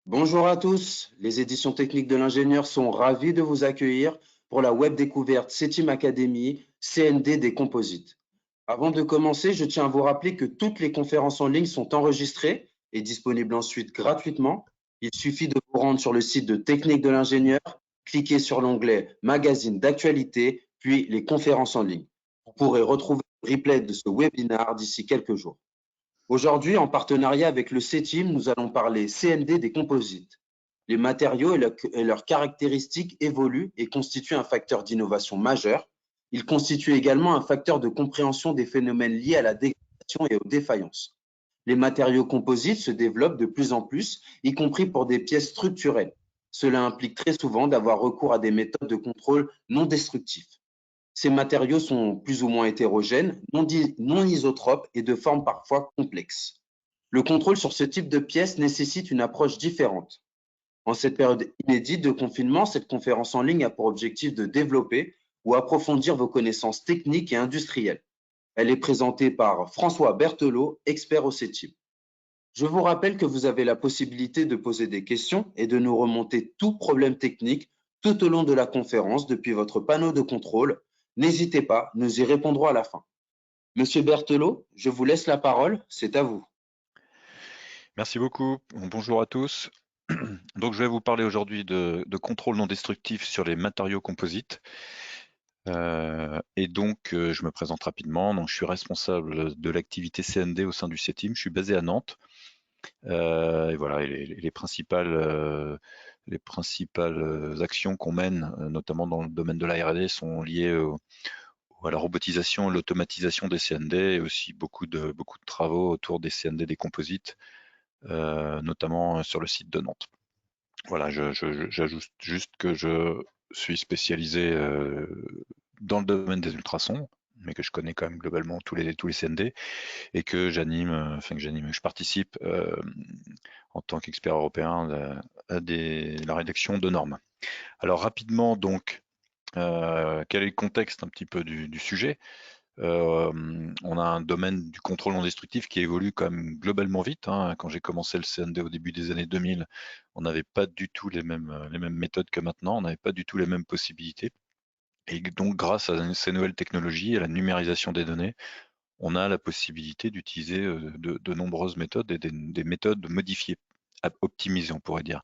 Bonjour à tous, les éditions techniques de l'ingénieur sont ravis de vous accueillir pour la web découverte CETIM Academy CND des composites. Avant de commencer, je tiens à vous rappeler que toutes les conférences en ligne sont enregistrées et disponibles ensuite gratuitement. Il suffit de vous rendre sur le site de Technique de l'ingénieur, cliquer sur l'onglet Magazine d'actualité, puis les conférences en ligne. Vous pourrez retrouver le replay de ce webinaire d'ici quelques jours. Aujourd'hui, en partenariat avec le CETIM, nous allons parler CND des composites. Les matériaux et leurs caractéristiques évoluent et constituent un facteur d'innovation majeur. Ils constituent également un facteur de compréhension des phénomènes liés à la dégradation et aux défaillances. Les matériaux composites se développent de plus en plus, y compris pour des pièces structurelles. Cela implique très souvent d'avoir recours à des méthodes de contrôle non destructifs. Ces matériaux sont plus ou moins hétérogènes, non isotropes et de forme parfois complexe. Le contrôle sur ce type de pièces nécessite une approche différente. En cette période inédite de confinement, cette conférence en ligne a pour objectif de développer ou approfondir vos connaissances techniques et industrielles. Elle est présentée par François Berthelot, expert au CETIM. Je vous rappelle que vous avez la possibilité de poser des questions et de nous remonter tout problème technique tout au long de la conférence depuis votre panneau de contrôle. N'hésitez pas, nous y répondrons à la fin. Monsieur Berthelot, je vous laisse la parole, c'est à vous. Merci beaucoup. Bonjour à tous. Donc, je vais vous parler aujourd'hui de contrôle non destructif sur les matériaux composites. Je me présente rapidement. Donc, je suis responsable de l'activité CND au sein du CETIM. Je suis basé à Nantes. Et voilà, les principales actions qu'on mène, notamment dans le domaine de la R&D, sont liées à la robotisation et l'automatisation des CND, et aussi beaucoup de travaux autour des CND des composites, notamment sur le site de Nantes. Voilà, j'ajoute juste que je suis spécialisé dans le domaine des ultrasons, mais que je connais quand même globalement tous les CND, et que je participe en tant qu'expert européen à la rédaction de normes. Alors rapidement, donc, quel est le contexte un petit peu du sujet? On a un domaine du contrôle non destructif qui évolue quand même globalement vite, hein. Quand j'ai commencé le CND au début des années 2000, on n'avait pas du tout les mêmes méthodes que maintenant, on n'avait pas du tout les mêmes possibilités. Et donc, grâce à ces nouvelles technologies, à la numérisation des données, on a la possibilité d'utiliser de nombreuses méthodes et des méthodes modifiées, optimisées, on pourrait dire.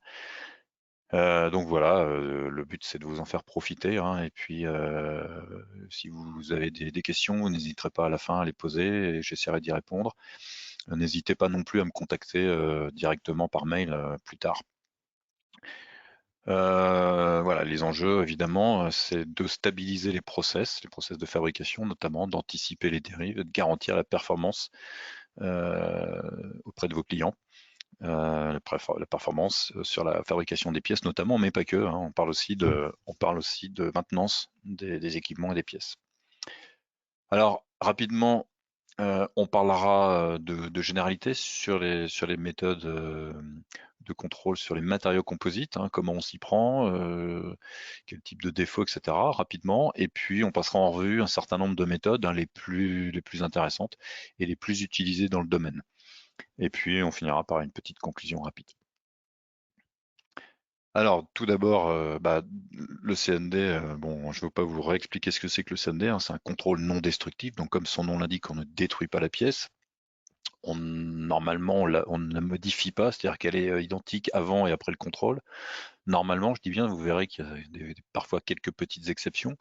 Donc voilà, le but c'est de vous en faire profiter, hein, et puis si vous avez des questions, vous n'hésiterez pas à la fin à les poser et j'essaierai d'y répondre. N'hésitez pas non plus à me contacter directement par mail plus tard. Voilà, les enjeux évidemment, c'est de stabiliser les process de fabrication notamment, d'anticiper les dérives, de garantir la performance auprès de vos clients. La performance sur la fabrication des pièces notamment, mais pas que, hein. On parle aussi de maintenance des équipements et des pièces. Alors rapidement, on parlera de généralité sur les méthodes de contrôle sur les matériaux composites, hein, comment on s'y prend, quel type de défauts, etc. rapidement, et puis on passera en revue un certain nombre de méthodes, hein, les plus intéressantes et les plus utilisées dans le domaine. Et puis, on finira par une petite conclusion rapide. Alors, tout d'abord, le CND, bon, je ne veux pas vous réexpliquer ce que c'est que le CND, hein, c'est un contrôle non destructif, donc comme son nom l'indique, on ne détruit pas la pièce. Normalement, on ne la modifie pas, c'est-à-dire qu'elle est identique avant et après le contrôle. Normalement, je dis bien, vous verrez qu'il y a parfois quelques petites exceptions.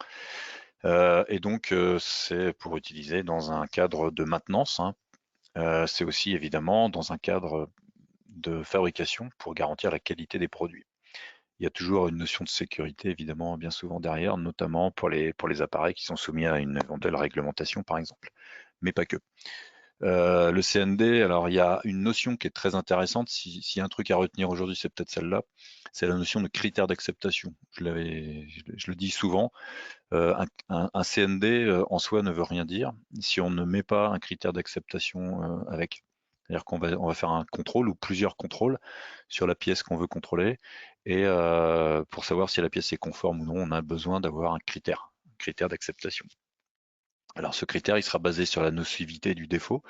Et donc, c'est pour utiliser dans un cadre de maintenance, hein. C'est aussi évidemment dans un cadre de fabrication pour garantir la qualité des produits. Il y a toujours une notion de sécurité évidemment bien souvent derrière, notamment pour les appareils qui sont soumis à une éventuelle réglementation par exemple, mais pas que. Le CND, alors il y a une notion qui est très intéressante, s'il y a un truc à retenir aujourd'hui, c'est peut-être celle-là, c'est la notion de critère d'acceptation. Je le dis souvent, un CND en soi ne veut rien dire si on ne met pas un critère d'acceptation avec. C'est-à-dire qu'on va faire un contrôle ou plusieurs contrôles sur la pièce qu'on veut contrôler, et pour savoir si la pièce est conforme ou non, on a besoin d'avoir un critère d'acceptation. Alors ce critère, il sera basé sur la nocivité du défaut,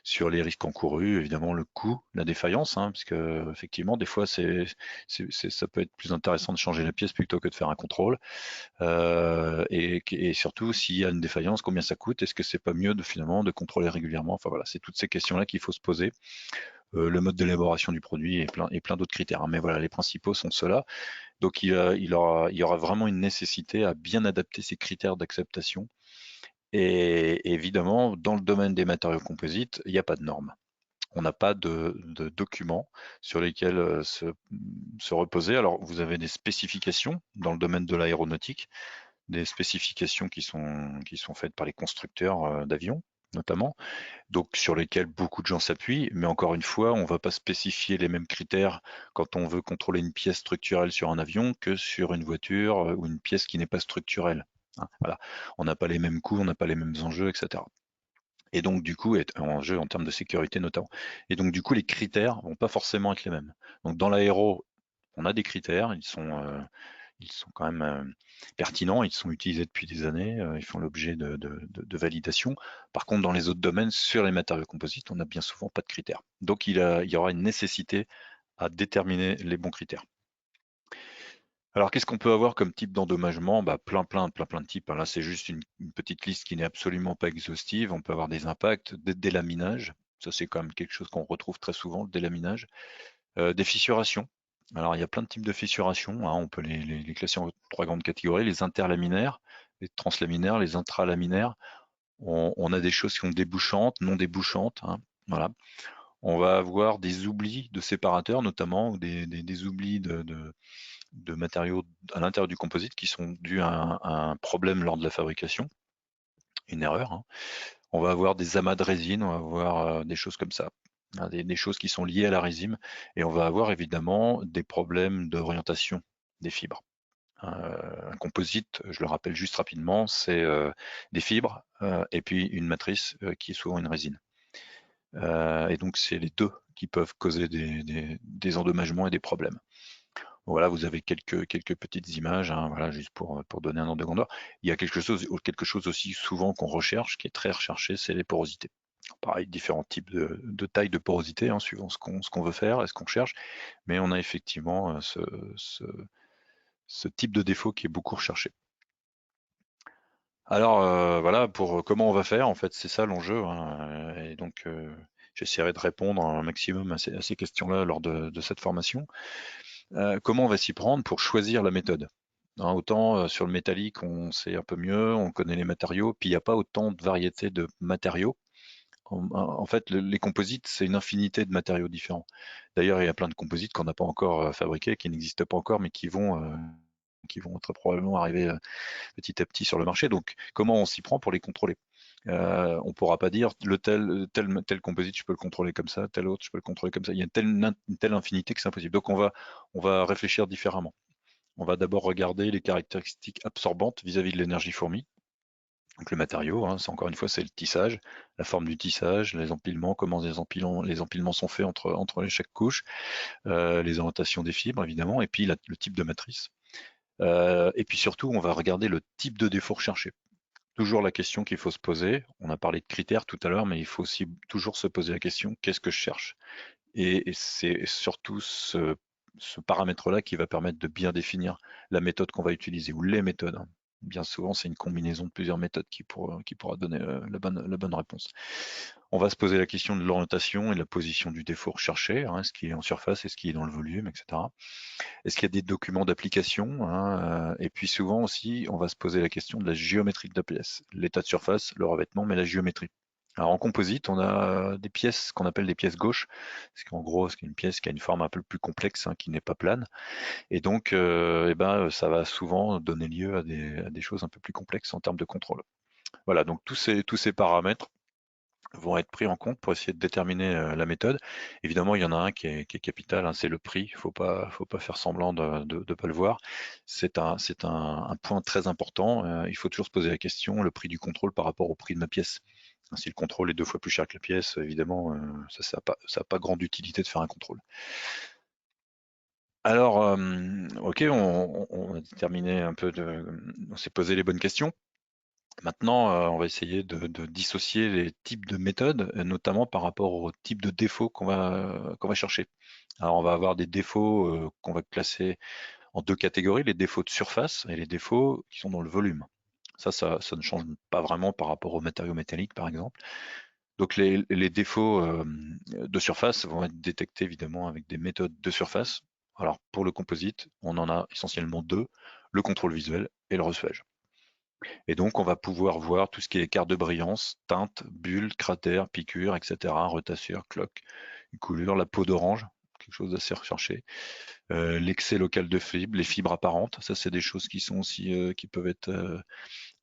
sur les risques encourus, évidemment le coût, la défaillance, parce que effectivement des fois ça peut être plus intéressant de changer la pièce plutôt que de faire un contrôle. Et surtout s'il y a une défaillance, combien ça coûte? Est-ce que c'est pas mieux finalement de contrôler régulièrement? Enfin voilà, c'est toutes ces questions-là qu'il faut se poser. Le mode d'élaboration du produit et plein d'autres critères. Mais voilà, les principaux sont ceux-là. Donc il y aura vraiment une nécessité à bien adapter ces critères d'acceptation. Et évidemment, dans le domaine des matériaux composites, il n'y a pas de normes. On n'a pas de documents sur lesquels se reposer. Alors, vous avez des spécifications dans le domaine de l'aéronautique, des spécifications qui sont faites par les constructeurs d'avions, notamment, donc sur lesquels beaucoup de gens s'appuient. Mais encore une fois, on ne va pas spécifier les mêmes critères quand on veut contrôler une pièce structurelle sur un avion que sur une voiture ou une pièce qui n'est pas structurelle. Voilà. On n'a pas les mêmes coûts, on n'a pas les mêmes enjeux, etc. Et donc, du coup, en jeu en termes de sécurité notamment. Et donc, du coup, les critères vont pas forcément être les mêmes. Donc, dans l'aéro, on a des critères, ils sont quand même pertinents, ils sont utilisés depuis des années, ils font l'objet de validation. Par contre, dans les autres domaines, sur les matériaux composites, on n'a bien souvent pas de critères. Donc, il y aura une nécessité à déterminer les bons critères. Alors, qu'est-ce qu'on peut avoir comme type d'endommagement? Bah, plein de types, hein. Là, c'est juste une petite liste qui n'est absolument pas exhaustive. On peut avoir des impacts, des délaminages. Ça, c'est quand même quelque chose qu'on retrouve très souvent, le délaminage. Des fissurations. Alors, il y a plein de types de fissurations, hein. On peut les classer en trois grandes catégories. Les interlaminaires, les translaminaires, les intralaminaires. On a des choses qui sont débouchantes, non débouchantes, hein. Voilà. On va avoir des oublis de séparateurs, notamment, ou des oublis de matériaux à l'intérieur du composite qui sont dus à un problème lors de la fabrication, une erreur, hein. On va avoir des amas de résine, on va avoir des choses comme ça, hein, des choses qui sont liées à la résine, et on va avoir évidemment des problèmes d'orientation des fibres. Un composite, je le rappelle juste rapidement, c'est des fibres et puis une matrice qui est souvent une résine. Et donc c'est les deux qui peuvent causer des endommagements et des problèmes. Voilà, vous avez quelques petites images, hein, voilà, juste pour donner un ordre de grandeur. Il y a quelque chose aussi souvent qu'on recherche, qui est très recherché, c'est les porosités. Pareil, différents types de tailles de porosité, hein, suivant ce qu'on veut faire et ce qu'on cherche, mais on a effectivement ce type de défaut qui est beaucoup recherché. Alors voilà, pour comment on va faire, en fait, c'est ça l'enjeu, hein, et donc j'essaierai de répondre un maximum à ces questions-là lors de cette formation. Comment on va s'y prendre pour choisir la méthode? Hein, autant sur le métallique, on sait un peu mieux, on connaît les matériaux, puis il n'y a pas autant de variétés de matériaux. En fait, les composites, c'est une infinité de matériaux différents. D'ailleurs, il y a plein de composites qu'on n'a pas encore fabriqués, qui n'existent pas encore, mais qui vont très probablement arriver petit à petit sur le marché. Donc, comment on s'y prend pour les contrôler? On ne pourra pas dire tel composite, je peux le contrôler comme ça, tel autre, je peux le contrôler comme ça. Il y a une telle infinité que c'est impossible. Donc, on va réfléchir différemment. On va d'abord regarder les caractéristiques absorbantes vis-à-vis de l'énergie fournie. Donc le matériau, hein, c'est encore une fois, c'est le tissage, la forme du tissage, les empilements, comment les empilements sont faits entre chaque couche, les orientations des fibres évidemment, et puis le type de matrice. Et puis surtout, on va regarder le type de défaut recherché. Toujours la question qu'il faut se poser. On a parlé de critères tout à l'heure, mais il faut aussi toujours se poser la question, qu'est-ce que je cherche? Et c'est surtout ce paramètre-là qui va permettre de bien définir la méthode qu'on va utiliser, ou les méthodes, hein. Bien souvent, c'est une combinaison de plusieurs méthodes qui pourra donner la bonne réponse. On va se poser la question de l'orientation et de la position du défaut recherché, hein, est-ce qu'il est en surface, est-ce qu'il est dans le volume, etc. Est-ce qu'il y a des documents d'application, hein, et puis souvent aussi, on va se poser la question de la géométrie de la pièce, l'état de surface, le revêtement, mais la géométrie. Alors en composite, on a des pièces qu'on appelle des pièces gauches, parce qu'en gros, c'est une pièce qui a une forme un peu plus complexe, hein, qui n'est pas plane, et donc ça va souvent donner lieu à des choses un peu plus complexes en termes de contrôle. Voilà, donc tous ces paramètres vont être pris en compte pour essayer de déterminer la méthode. Évidemment, il y en a un qui est capital, hein, c'est le prix. Faut pas faire semblant de ne pas le voir. C'est un point très important. Il faut toujours se poser la question, le prix du contrôle par rapport au prix de ma pièce. Si le contrôle est deux fois plus cher que la pièce, évidemment, ça n'a pas grande utilité de faire un contrôle. Alors, ok, on a déterminé un peu on s'est posé les bonnes questions. Maintenant, on va essayer de dissocier les types de méthodes, notamment par rapport au type de défaut qu'on va chercher. Alors, on va avoir des défauts qu'on va classer en deux catégories, les défauts de surface et les défauts qui sont dans le volume. Ça ne change pas vraiment par rapport aux matériaux métalliques, par exemple. Donc, les défauts de surface vont être détectés évidemment avec des méthodes de surface. Alors, pour le composite, on en a essentiellement deux, le contrôle visuel et le recevage. Et donc, on va pouvoir voir tout ce qui est écart de brillance, teinte, bulle, cratère, piqûre, etc., retassure, cloque, coulure, la peau d'orange, quelque chose d'assez recherché. L'excès local de fibres, les fibres apparentes, ça c'est des choses qui sont aussi qui peuvent être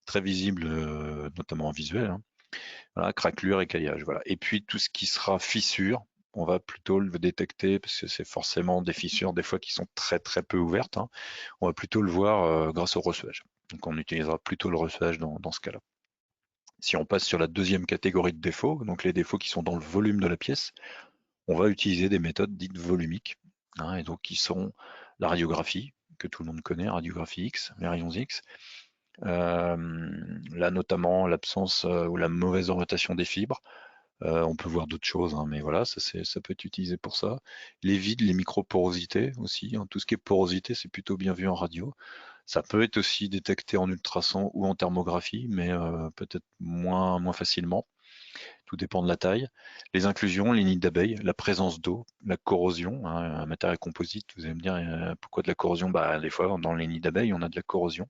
très visibles, notamment en visuel. Hein. Voilà, craquelure, écaillage, voilà. Et puis tout ce qui sera fissure, on va plutôt le détecter parce que c'est forcément des fissures des fois qui sont très très peu ouvertes. Hein. On va plutôt le voir grâce au recevage. Donc on utilisera plutôt le recevage dans ce cas-là. Si on passe sur la deuxième catégorie de défauts, donc les défauts qui sont dans le volume de la pièce, on va utiliser des méthodes dites volumiques, hein, et donc qui sont la radiographie, que tout le monde connaît, radiographie X, les rayons X. Là, notamment, l'absence ou la mauvaise orientation des fibres. On peut voir d'autres choses, hein, mais voilà, ça peut être utilisé pour ça. Les vides, les microporosités aussi. Hein, tout ce qui est porosité, c'est plutôt bien vu en radio. Ça peut être aussi détecté en ultrason ou en thermographie, mais peut-être moins facilement. Tout dépend de la taille. Les inclusions, les nids d'abeilles, la présence d'eau, la corrosion, hein, un matériel composite, vous allez me dire pourquoi de la corrosion? Bah, des fois, dans les nids d'abeilles, on a de la corrosion.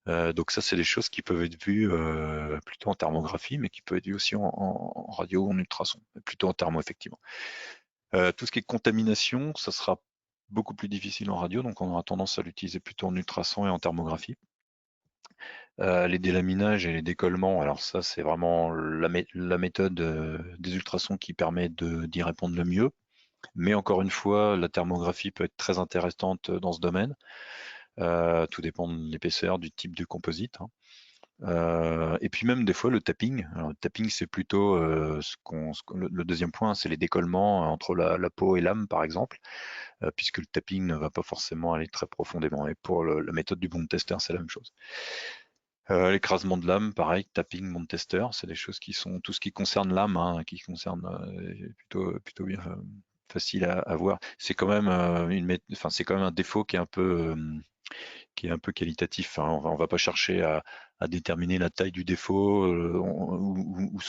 Donc ça, c'est des choses qui peuvent être vues plutôt en thermographie, mais qui peuvent être vues aussi en radio ou en ultrason, plutôt en thermo, effectivement. Tout ce qui est contamination, ça sera beaucoup plus difficile en radio, donc on aura tendance à l'utiliser plutôt en ultrason et en thermographie. Les délaminages et les décollements, alors ça c'est vraiment la méthode des ultrasons qui permet d'y répondre le mieux. Mais encore une fois, la thermographie peut être très intéressante dans ce domaine. Tout dépend de l'épaisseur, du type de composite. Hein. Et puis même des fois le tapping. Alors, le tapping c'est plutôt le deuxième point, c'est les décollements entre la peau et l'âme par exemple, puisque le tapping ne va pas forcément aller très profondément. Et pour la méthode du bond tester, c'est la même chose. L'écrasement de l'âme, pareil, tapping, bond tester, c'est des choses qui sont tout ce qui concerne l'âme, hein, qui concerne plutôt bien facile à voir. C'est quand même enfin c'est quand même un défaut qui est un peu qualitatif. Hein. On va pas chercher à déterminer la taille du défaut ou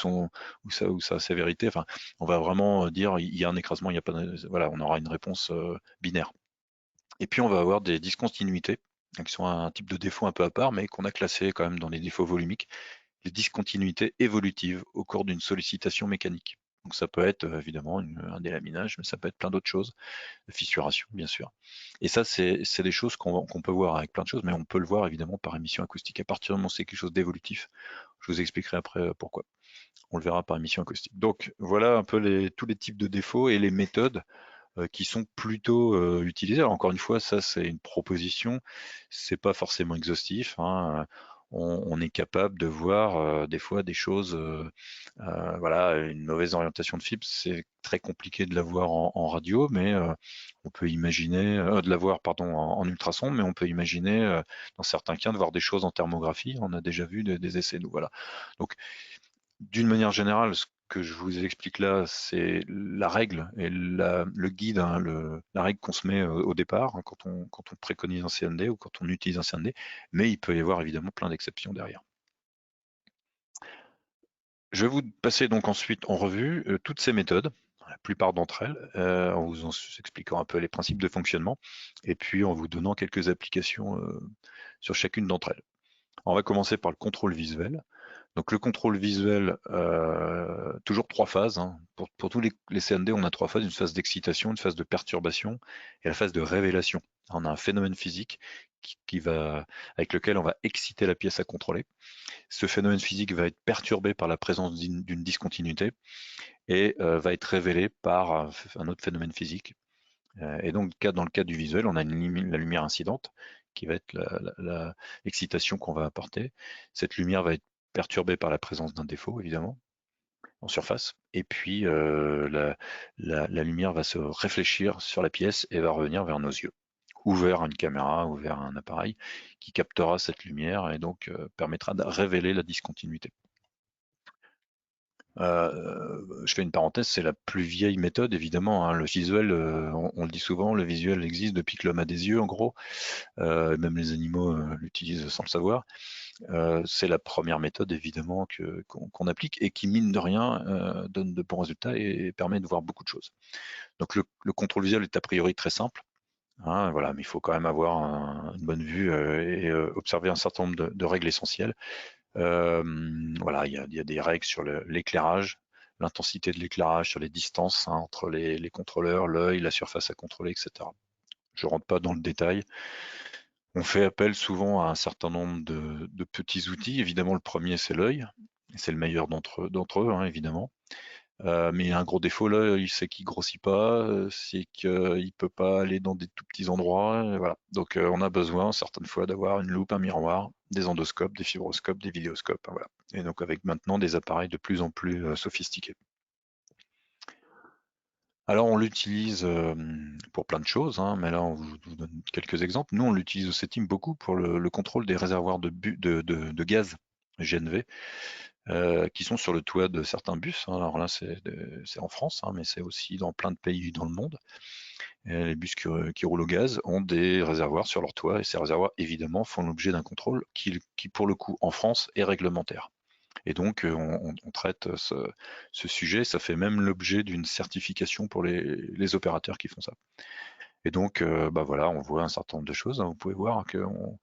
sa sévérité. Enfin, on va vraiment dire il y a un écrasement, il y a pas. Voilà, on aura une réponse binaire. Et puis on va avoir des discontinuités, qui sont un type de défaut un peu à part, mais qu'on a classé quand même dans les défauts volumiques, les discontinuités évolutives au cours d'une sollicitation mécanique. Donc ça peut être évidemment un délaminage, mais ça peut être plein d'autres choses, fissuration bien sûr. Et ça, c'est des choses qu'on peut voir avec plein de choses, mais on peut le voir évidemment par émission acoustique. À partir du moment où c'est quelque chose d'évolutif, je vous expliquerai après pourquoi. On le verra par émission acoustique. Donc voilà un peu tous les types de défauts et les méthodes qui sont plutôt utilisés. Alors encore une fois, ça c'est une proposition, c'est pas forcément exhaustif. Hein. On est capable de voir des fois des choses, voilà, une mauvaise orientation de fibre, c'est très compliqué de la voir en radio, mais on peut imaginer, de la voir pardon en ultrason, mais on peut imaginer dans certains cas de voir des choses en thermographie. On a déjà vu des essais, nous voilà. Donc d'une manière générale, ce que je vous explique là, c'est la règle et le guide, hein, la règle qu'on se met au départ, hein, quand on préconise un CND ou quand on utilise un CND, mais il peut y avoir évidemment plein d'exceptions derrière. Je vais vous passer donc ensuite en revue toutes ces méthodes, la plupart d'entre elles, en vous expliquant un peu les principes de fonctionnement, et puis en vous donnant quelques applications sur chacune d'entre elles. On va commencer par le contrôle visuel. Donc le contrôle visuel, toujours trois phases. Hein. Pour tous les CND, on a trois phases, une phase d'excitation, une phase de perturbation et la phase de révélation. On a un phénomène physique avec lequel on va exciter la pièce à contrôler. Ce phénomène physique va être perturbé par la présence d'une discontinuité et va être révélé par un autre phénomène physique. Et donc dans le cas du visuel, on a la lumière incidente qui va être l'excitation qu'on va apporter. Cette lumière va être perturbée par la présence d'un défaut, évidemment, en surface. Et puis, la lumière va se réfléchir sur la pièce et va revenir vers nos yeux. ou vers une caméra ou vers un appareil qui captera cette lumière et donc permettra de révéler la discontinuité. Je fais une parenthèse, c'est la plus vieille méthode évidemment, hein. Le visuel, on le dit souvent, le visuel existe depuis que l'homme a des yeux en gros, même les animaux l'utilisent sans le savoir. C'est la première méthode évidemment qu'on applique et qui mine de rien donne de bons résultats et permet de voir beaucoup de choses. Donc le contrôle visuel est a priori très simple, hein, voilà, mais il faut quand même avoir une bonne vue et observer un certain nombre de règles essentielles. Voilà, il y a des règles sur l'éclairage, l'intensité de l'éclairage, sur les distances, hein, entre les contrôleurs, l'œil, la surface à contrôler, etc. Je rentre pas dans le détail. On fait appel souvent à un certain nombre de petits outils. Évidemment, le premier, c'est l'œil. C'est le meilleur d'entre eux, hein, évidemment. Mais il a un gros défaut, l'œil, c'est qu'il grossit pas, c'est qu'il peut pas aller dans des tout petits endroits. Voilà. Donc, on a besoin certaines fois d'avoir une loupe, un miroir, des endoscopes, des fibroscopes, des vidéoscopes. Hein, voilà. Et donc, avec maintenant des appareils de plus en plus sophistiqués. Alors on l'utilise pour plein de choses, hein, mais là on vous donne quelques exemples. Nous on l'utilise au CETIM beaucoup pour le contrôle des réservoirs de gaz GNV qui sont sur le toit de certains bus, hein. Alors là c'est en France, hein, mais c'est aussi dans plein de pays dans le monde. Et les bus qui roulent au gaz ont des réservoirs sur leur toit et ces réservoirs évidemment font l'objet d'un contrôle qui pour le coup en France est réglementaire. Et donc, on traite ce sujet, ça fait même l'objet d'une certification pour les opérateurs qui font ça. Et donc, bah voilà, on voit un certain nombre de choses, hein. Vous pouvez voir qu'on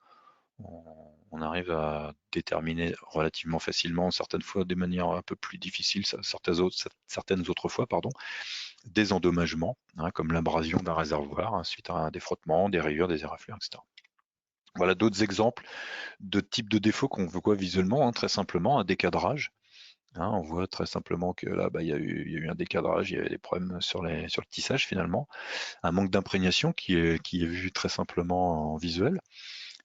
arrive à déterminer relativement facilement, certaines fois des manières un peu plus difficiles, certaines autres fois, pardon, des endommagements, hein, comme l'abrasion d'un réservoir, hein, suite à des frottements, des rayures, des éraflures, etc. Voilà d'autres exemples de types de défauts qu'on voit visuellement, hein, très simplement, un décadrage. Hein, on voit très simplement que là, bah, il y a eu un décadrage, il y avait des problèmes sur le tissage finalement, un manque d'imprégnation qui est vu très simplement en visuel,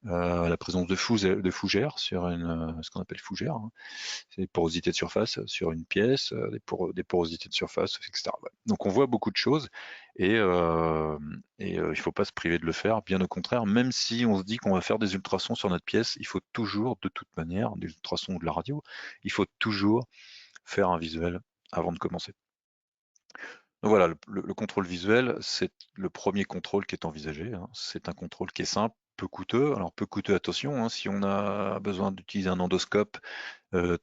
la présence de fougères sur ce qu'on appelle fougère, hein, c'est des porosités de surface sur une pièce, des porosités de surface, etc. Ouais. Donc on voit beaucoup de choses et il ne faut pas se priver de le faire, bien au contraire, même si on se dit qu'on va faire des ultrasons sur notre pièce, il faut toujours, de toute manière, des ultrasons ou de la radio, il faut toujours faire un visuel avant de commencer. Donc voilà, le contrôle visuel, c'est le premier contrôle qui est envisagé, hein. C'est un contrôle qui est simple, peu coûteux. Alors peu coûteux, attention, hein, si on a besoin d'utiliser un endoscope ou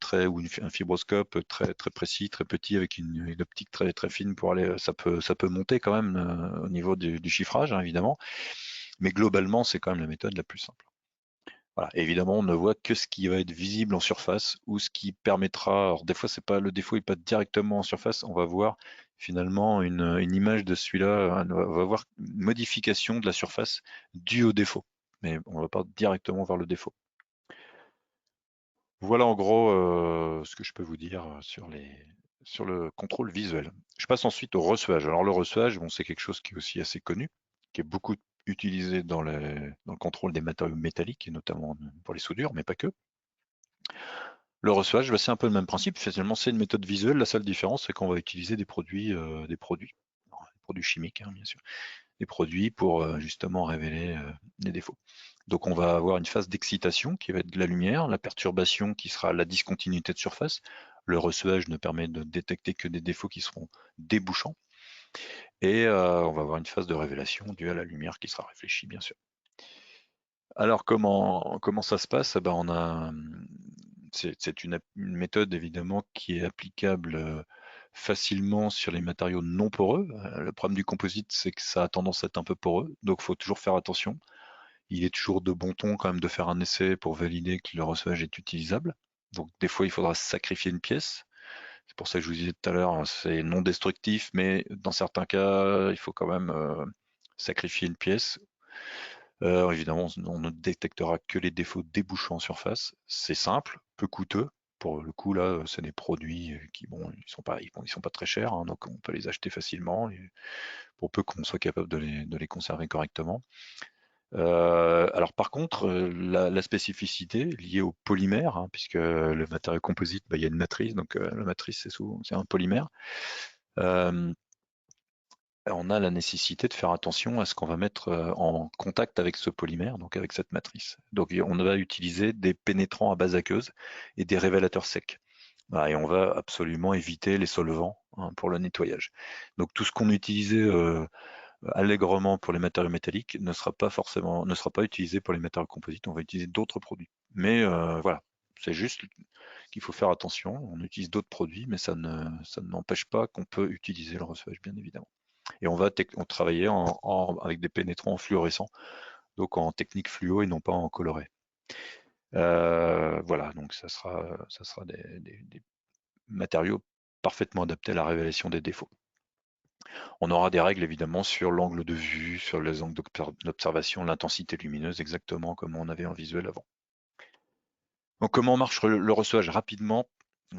un fibroscope très, très précis, très petit, avec une optique très, très fine pour aller, ça peut monter quand même au niveau du chiffrage, hein, évidemment. Mais globalement, c'est quand même la méthode la plus simple. Voilà. Évidemment, on ne voit que ce qui va être visible en surface ou ce qui permettra. Alors des fois, c'est pas le défaut n'est pas directement en surface. On va voir finalement une image de celui-là. On va voir une modification de la surface due au défaut, mais on ne va pas directement voir le défaut. Voilà en gros ce que je peux vous dire sur le contrôle visuel. Je passe ensuite au recevage. Alors le recevage, bon, c'est quelque chose qui est aussi assez connu, qui est beaucoup utilisé dans le contrôle des matériaux métalliques, et notamment pour les soudures, mais pas que. Le recevage, bah, c'est un peu le même principe. Finalement, c'est une méthode visuelle. La seule différence, c'est qu'on va utiliser des produits, Alors, des produits chimiques, hein, bien sûr, des produits pour justement révéler les défauts. Donc, on va avoir une phase d'excitation qui va être de la lumière, la perturbation qui sera la discontinuité de surface. Le recevage ne permet de détecter que des défauts qui seront débouchants. Et on va avoir une phase de révélation due à la lumière qui sera réfléchie, bien sûr. Alors, comment ça se passe? Eh ben, c'est une méthode évidemment qui est applicable facilement sur les matériaux non poreux. Le problème du composite, c'est que ça a tendance à être un peu poreux, donc il faut toujours faire attention. Il est toujours de bon ton quand même de faire un essai pour valider que le recevage est utilisable. Donc des fois, il faudra sacrifier une pièce. C'est pour ça que je vous disais tout à l'heure, hein, c'est non destructif, mais dans certains cas, il faut quand même sacrifier une pièce. Évidemment, on ne détectera que les défauts débouchants en surface. C'est simple, peu coûteux. Pour le coup, là, c'est des produits qui, bon, ils sont pas très chers, hein, donc on peut les acheter facilement, et pour peu qu'on soit capable de les conserver correctement. Alors par contre, la spécificité liée au polymère, hein, puisque le matériau composite, bah, il y a une matrice, donc la matrice c'est un polymère. on a la nécessité de faire attention à ce qu'on va mettre en contact avec ce polymère, donc avec cette matrice. Donc on va utiliser des pénétrants à base aqueuse et des révélateurs secs. Voilà, et on va absolument éviter les solvants, hein, pour le nettoyage. Donc tout ce qu'on utilisait allègrement pour les matériaux métalliques ne sera pas utilisé pour les matériaux composites. On va utiliser d'autres produits. Mais voilà, c'est juste qu'il faut faire attention. On utilise d'autres produits, mais ça n'empêche pas qu'on peut utiliser le reçage, bien évidemment. Et on travaillait avec des pénétrants fluorescents, donc en technique fluo et non pas en coloré. Voilà, donc ça sera des matériaux parfaitement adaptés à la révélation des défauts. On aura des règles évidemment sur l'angle de vue, sur les angles d'observation, l'intensité lumineuse, exactement comme on avait en visuel avant. Donc comment marche le reçuage rapidement?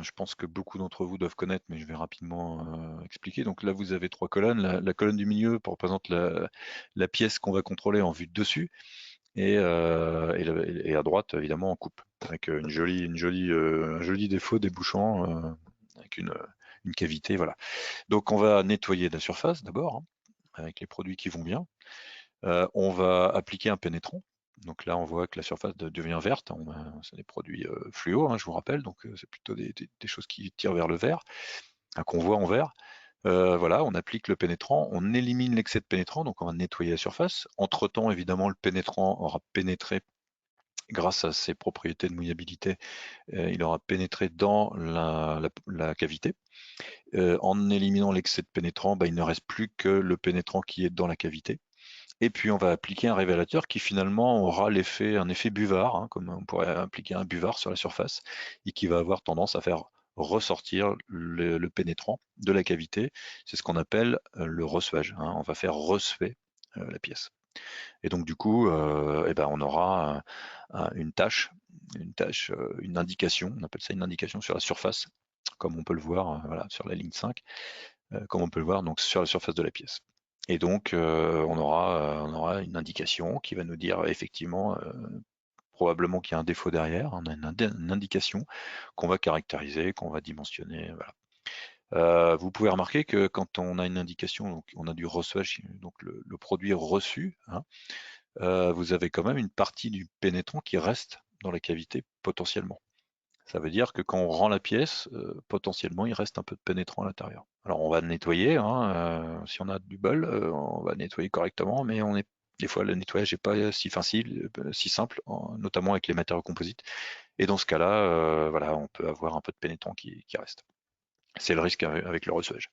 Je pense que beaucoup d'entre vous doivent connaître, mais je vais rapidement expliquer. Donc là, vous avez 3 colonnes. La colonne du milieu représente la pièce qu'on va contrôler en vue de dessus, et à droite, évidemment, en coupe, avec un joli défaut débouchant, avec une cavité. Voilà. Donc on va nettoyer la surface d'abord, hein, avec les produits qui vont bien. On va appliquer un pénétrant. Donc là, on voit que la surface devient verte. C'est des produits fluo, hein, je vous rappelle, donc c'est plutôt des choses qui tirent vers le vert, qu'on voit en vert. Voilà, on applique le pénétrant, on élimine l'excès de pénétrant, donc on va nettoyer la surface. Entre-temps, évidemment, le pénétrant aura pénétré, grâce à ses propriétés de mouillabilité, il aura pénétré dans la cavité. En éliminant l'excès de pénétrant, il ne reste plus que le pénétrant qui est dans la cavité. Et puis on va appliquer un révélateur qui finalement aura un effet buvard, hein, comme on pourrait appliquer un buvard sur la surface, et qui va avoir tendance à faire ressortir le pénétrant de la cavité. C'est ce qu'on appelle le ressuage, hein. On va faire ressuer la pièce. Et donc du coup, on aura une une indication, on appelle ça une indication sur la surface, comme on peut le voir, voilà, sur la ligne 5, comme on peut le voir donc sur la surface de la pièce. Et donc on aura une indication qui va nous dire effectivement, probablement qu'il y a un défaut derrière. On a une indication qu'on va caractériser, qu'on va dimensionner. Voilà. Vous pouvez remarquer que quand on a une indication, donc on a du reçuage, donc le produit reçu, hein, vous avez quand même une partie du pénétrant qui reste dans la cavité potentiellement. Ça veut dire que quand on rend la pièce, potentiellement, il reste un peu de pénétrant à l'intérieur. Alors on va nettoyer, hein, si on a du bol, on va nettoyer correctement, mais des fois le nettoyage n'est pas si facile, si simple, notamment avec les matériaux composites. Et dans ce cas-là, voilà, on peut avoir un peu de pénétrant qui reste. C'est le risque avec le reçuage.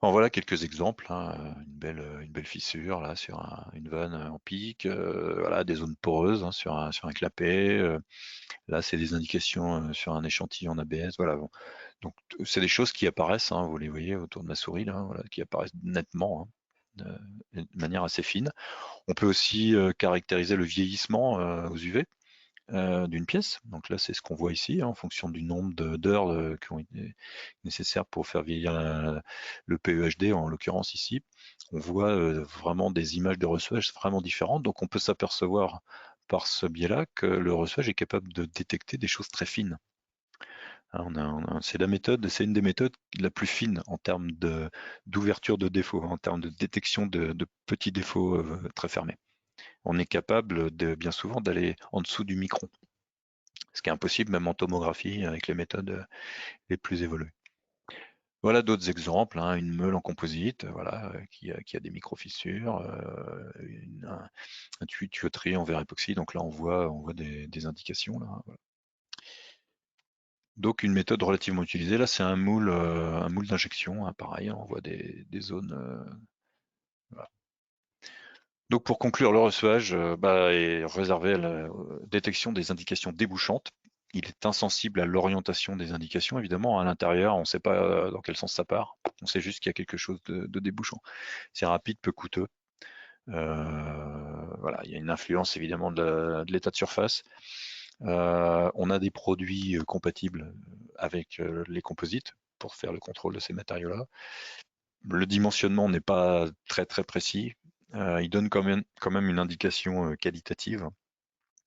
En voilà quelques exemples, hein, une belle fissure là sur une vanne en pic, voilà, des zones poreuses, hein, sur un clapet. Là, c'est des indications sur un échantillon en ABS. Voilà, bon. Donc, c'est des choses qui apparaissent, hein, vous les voyez autour de ma souris, là, voilà, qui apparaissent nettement, hein, de manière assez fine. On peut aussi caractériser le vieillissement aux UV d'une pièce. Donc là, c'est ce qu'on voit ici, hein, en fonction du nombre d'heures qui ont été nécessaires pour faire vieillir le PEHD, en l'occurrence ici. On voit vraiment des images de reçuage vraiment différentes. Donc on peut s'apercevoir par ce biais-là que le reçuage est capable de détecter des choses très fines. Hein, c'est une des méthodes la plus fine en termes d'ouverture de défauts, en termes de détection de petits défauts très fermés. On est capable bien souvent d'aller en dessous du micron, ce qui est impossible même en tomographie avec les méthodes les plus évoluées. Voilà d'autres exemples, hein, une meule en composite, voilà, qui a des micro-fissures, un tuyauterie en verre époxy, donc là on voit des indications. Là, voilà. Donc une méthode relativement utilisée, là c'est un moule d'injection, hein, pareil, on voit des zones. Voilà. Donc pour conclure, le reçuage est réservé à la détection des indications débouchantes. Il est insensible à l'orientation des indications, évidemment. À l'intérieur, on ne sait pas dans quel sens ça part. On sait juste qu'il y a quelque chose de débouchant. C'est rapide, peu coûteux. Voilà, il y a une influence évidemment de l'état de surface. On a des produits compatibles avec les composites pour faire le contrôle de ces matériaux-là. Le dimensionnement n'est pas très très précis. Il donne quand même une indication qualitative.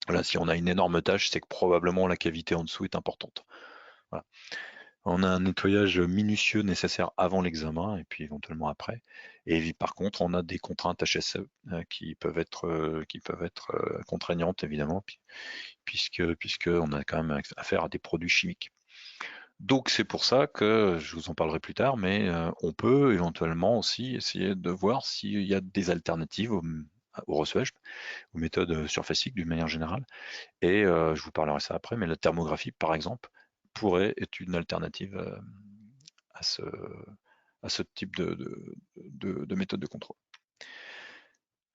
Voilà, si on a une énorme tâche, c'est que probablement la cavité en dessous est importante. Voilà. On a un nettoyage minutieux nécessaire avant l'examen et puis éventuellement après. Et par contre, on a des contraintes HSE qui peuvent être contraignantes évidemment, puisque on a quand même affaire à des produits chimiques. Donc c'est pour ça que je vous en parlerai plus tard, mais on peut éventuellement aussi essayer de voir s'il y a des alternatives au reçuage, aux méthodes surfaciques d'une manière générale. Et je vous parlerai ça après, mais la thermographie, par exemple, pourrait être une alternative à ce, à ce type de méthode de contrôle.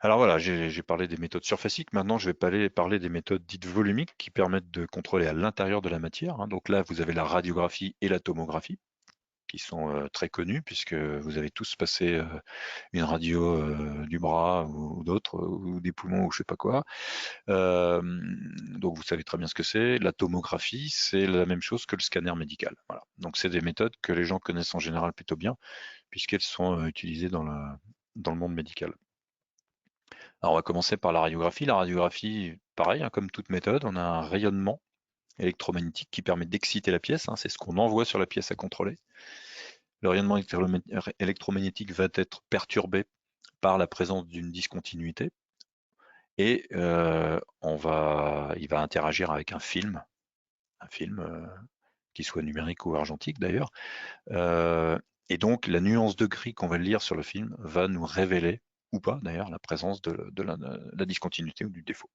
Alors voilà, j'ai parlé des méthodes surfaciques. Maintenant, je vais parler des méthodes dites volumiques qui permettent de contrôler à l'intérieur de la matière, hein. Donc là, vous avez la radiographie et la tomographie qui sont très connues puisque vous avez tous passé une radio du bras ou d'autres, ou des poumons ou je sais pas quoi. Donc vous savez très bien ce que c'est. La tomographie, c'est la même chose que le scanner médical. Voilà. Donc c'est des méthodes que les gens connaissent en général plutôt bien, puisqu'elles sont utilisées dans le monde médical. Alors on va commencer par la radiographie. La radiographie, pareil, hein, comme toute méthode, on a un rayonnement électromagnétique qui permet d'exciter la pièce, hein, c'est ce qu'on envoie sur la pièce à contrôler. Le rayonnement électromagnétique va être perturbé par la présence d'une discontinuité et il va interagir avec un film qui soit numérique ou argentique d'ailleurs. Et donc la nuance de gris qu'on va lire sur le film va nous révéler, ou pas d'ailleurs, la présence de la discontinuité ou du défaut.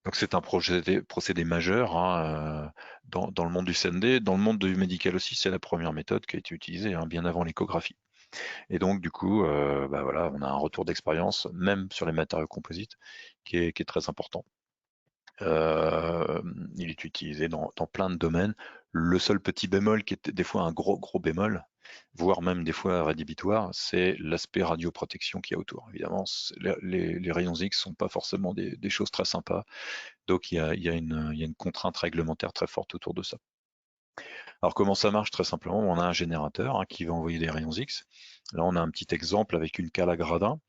Donc c'est un procédé majeur, hein, dans le monde du CND. Dans le monde du médical aussi, c'est la première méthode qui a été utilisée, hein, bien avant l'échographie. Et donc du coup, bah voilà, on a un retour d'expérience, même sur les matériaux composites, qui est très important. Il est utilisé dans plein de domaines. Le seul petit bémol qui est des fois un gros bémol, voire même des fois rédhibitoire, c'est l'aspect radioprotection qu'il y a autour. Évidemment, les rayons X sont pas forcément des choses très sympas, donc il y a une contrainte réglementaire très forte autour de ça. Alors comment ça marche? Très simplement, on a un générateur, hein, qui va envoyer des rayons X. Là, on a un petit exemple avec une cale à gradin.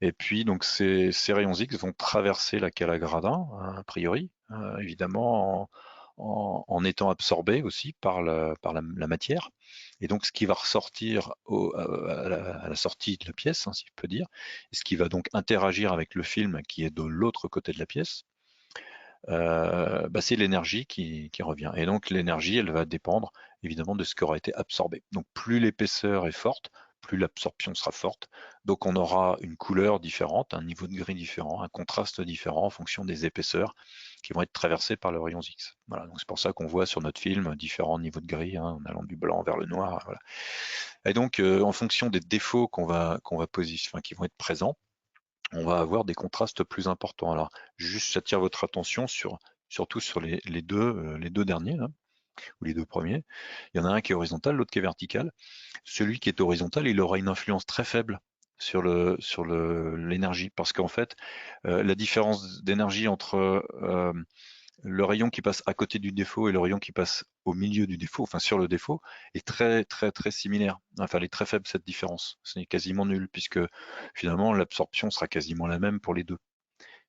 Et puis, donc, ces rayons X vont traverser la cale à gradin, hein, a priori, évidemment, en étant absorbés aussi par la matière. Et donc, ce qui va ressortir à la sortie de la pièce, hein, si je peux dire, et ce qui va donc interagir avec le film qui est de l'autre côté de la pièce, bah, c'est l'énergie qui revient. Et donc, l'énergie, elle va dépendre évidemment de ce qui aura été absorbé. Donc, plus l'épaisseur est forte, plus l'absorption sera forte. Donc on aura une couleur différente, un niveau de gris différent, un contraste différent en fonction des épaisseurs qui vont être traversées par le rayon X. Voilà, donc c'est pour ça qu'on voit sur notre film différents niveaux de gris, hein, en allant du blanc vers le noir. Voilà. Et donc en fonction des défauts qui vont être présents, on va avoir des contrastes plus importants. Alors juste j'attire votre attention surtout sur les deux derniers là, ou les deux premiers. Il y en a un qui est horizontal, l'autre qui est vertical. Celui qui est horizontal, il aura une influence très faible sur l'énergie, parce qu'en fait, la différence d'énergie entre le rayon qui passe à côté du défaut et le rayon qui passe au milieu du défaut, enfin sur le défaut, est très similaire. Enfin, elle est très faible cette différence. Ce n'est quasiment nul, puisque finalement l'absorption sera quasiment la même pour les deux.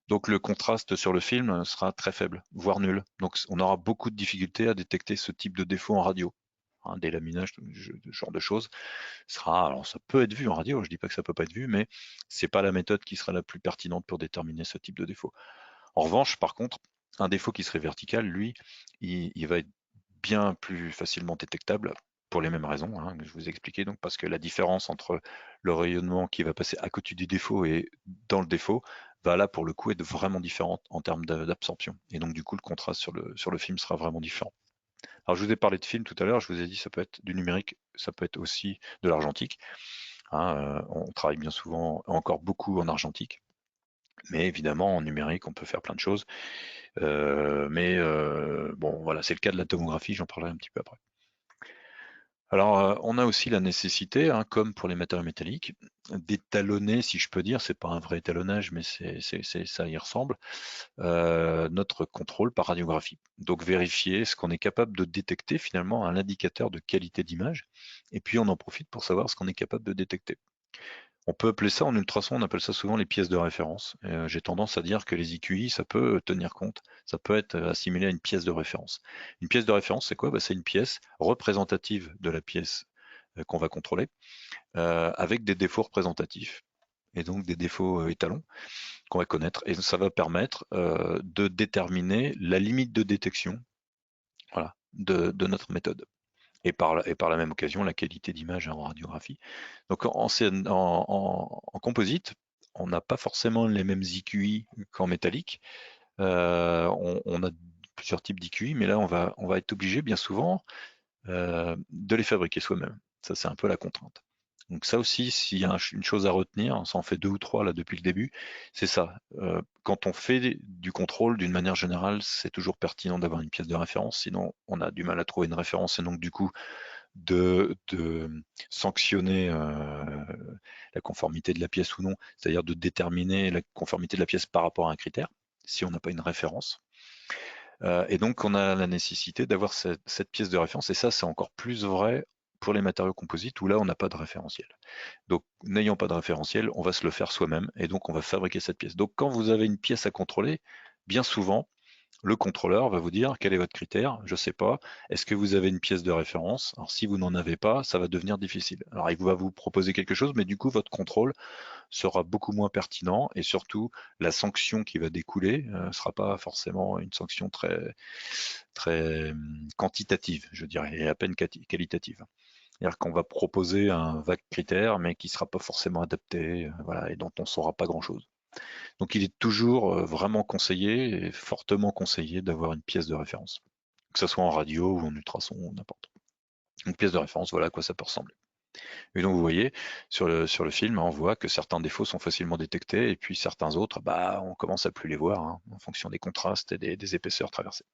Donc le contraste sur le film sera très faible, voire nul. Donc on aura beaucoup de difficultés à détecter ce type de défaut en radio, hein, délaminage, ce genre de choses. Alors ça peut être vu en radio, je dis pas que ça peut pas être vu, mais c'est pas la méthode qui sera la plus pertinente pour déterminer ce type de défaut. En revanche, par contre, un défaut qui serait vertical, lui, il va être bien plus facilement détectable pour les mêmes raisons, hein, que je vous ai expliqué, donc parce que la différence entre le rayonnement qui va passer à côté du défaut et dans le défaut va là pour le coup être vraiment différente en termes d'absorption. Et donc du coup le contraste sur le film sera vraiment différent. Alors je vous ai parlé de film tout à l'heure, je vous ai dit ça peut être du numérique, ça peut être aussi de l'argentique, hein, on travaille bien souvent, encore beaucoup en argentique, mais évidemment en numérique on peut faire plein de choses. Bon voilà, c'est le cas de la tomographie, j'en parlerai un petit peu après. Alors, on a aussi la nécessité, hein, comme pour les matériaux métalliques, d'étalonner, si je peux dire, c'est pas un vrai étalonnage, mais ça y ressemble, notre contrôle par radiographie. Donc vérifier ce qu'on est capable de détecter finalement, un indicateur de qualité d'image, et puis on en profite pour savoir ce qu'on est capable de détecter. On peut appeler ça en ultrason, on appelle ça souvent les pièces de référence. J'ai tendance à dire que les IQI, ça peut tenir compte, ça peut être assimilé à une pièce de référence. Une pièce de référence, c'est quoi? C'est une pièce représentative de la pièce qu'on va contrôler, avec des défauts représentatifs, et donc des défauts étalons qu'on va connaître. Et ça va permettre de déterminer la limite de détection, voilà, de notre méthode. Et par la même occasion, la qualité d'image en radiographie. Donc en composite, on n'a pas forcément les mêmes IQI qu'en métallique. On a plusieurs types d'IQI, mais là, on va être obligé bien souvent de les fabriquer soi-même. Ça, c'est un peu la contrainte. Donc ça aussi, s'il y a une chose à retenir, ça en fait 2 ou 3 là depuis le début, c'est ça. Quand on fait du contrôle, d'une manière générale, c'est toujours pertinent d'avoir une pièce de référence, sinon on a du mal à trouver une référence et donc du coup de sanctionner la conformité de la pièce ou non, c'est-à-dire de déterminer la conformité de la pièce par rapport à un critère, si on n'a pas une référence. Et donc, on a la nécessité d'avoir cette pièce de référence, et ça, c'est encore plus vrai pour les matériaux composites, où là, on n'a pas de référentiel. Donc, n'ayant pas de référentiel, on va se le faire soi-même, et donc on va fabriquer cette pièce. Donc, quand vous avez une pièce à contrôler, bien souvent, le contrôleur va vous dire quel est votre critère, je ne sais pas, est-ce que vous avez une pièce de référence? Alors si vous n'en avez pas, ça va devenir difficile. Alors il va vous proposer quelque chose, mais du coup votre contrôle sera beaucoup moins pertinent et surtout la sanction qui va découler ne sera pas forcément une sanction très quantitative, je dirais, et à peine qualitative. C'est-à-dire qu'on va proposer un vague critère, mais qui ne sera pas forcément adapté, voilà, et dont on ne saura pas grand-chose. Donc il est toujours vraiment conseillé et fortement conseillé d'avoir une pièce de référence, que ce soit en radio ou en ultrason ou n'importe. Une pièce de référence, voilà à quoi ça peut ressembler. Et donc vous voyez, sur le film, on voit que certains défauts sont facilement détectés et puis certains autres, bah, on commence à plus les voir hein, en fonction des contrastes et des épaisseurs traversées.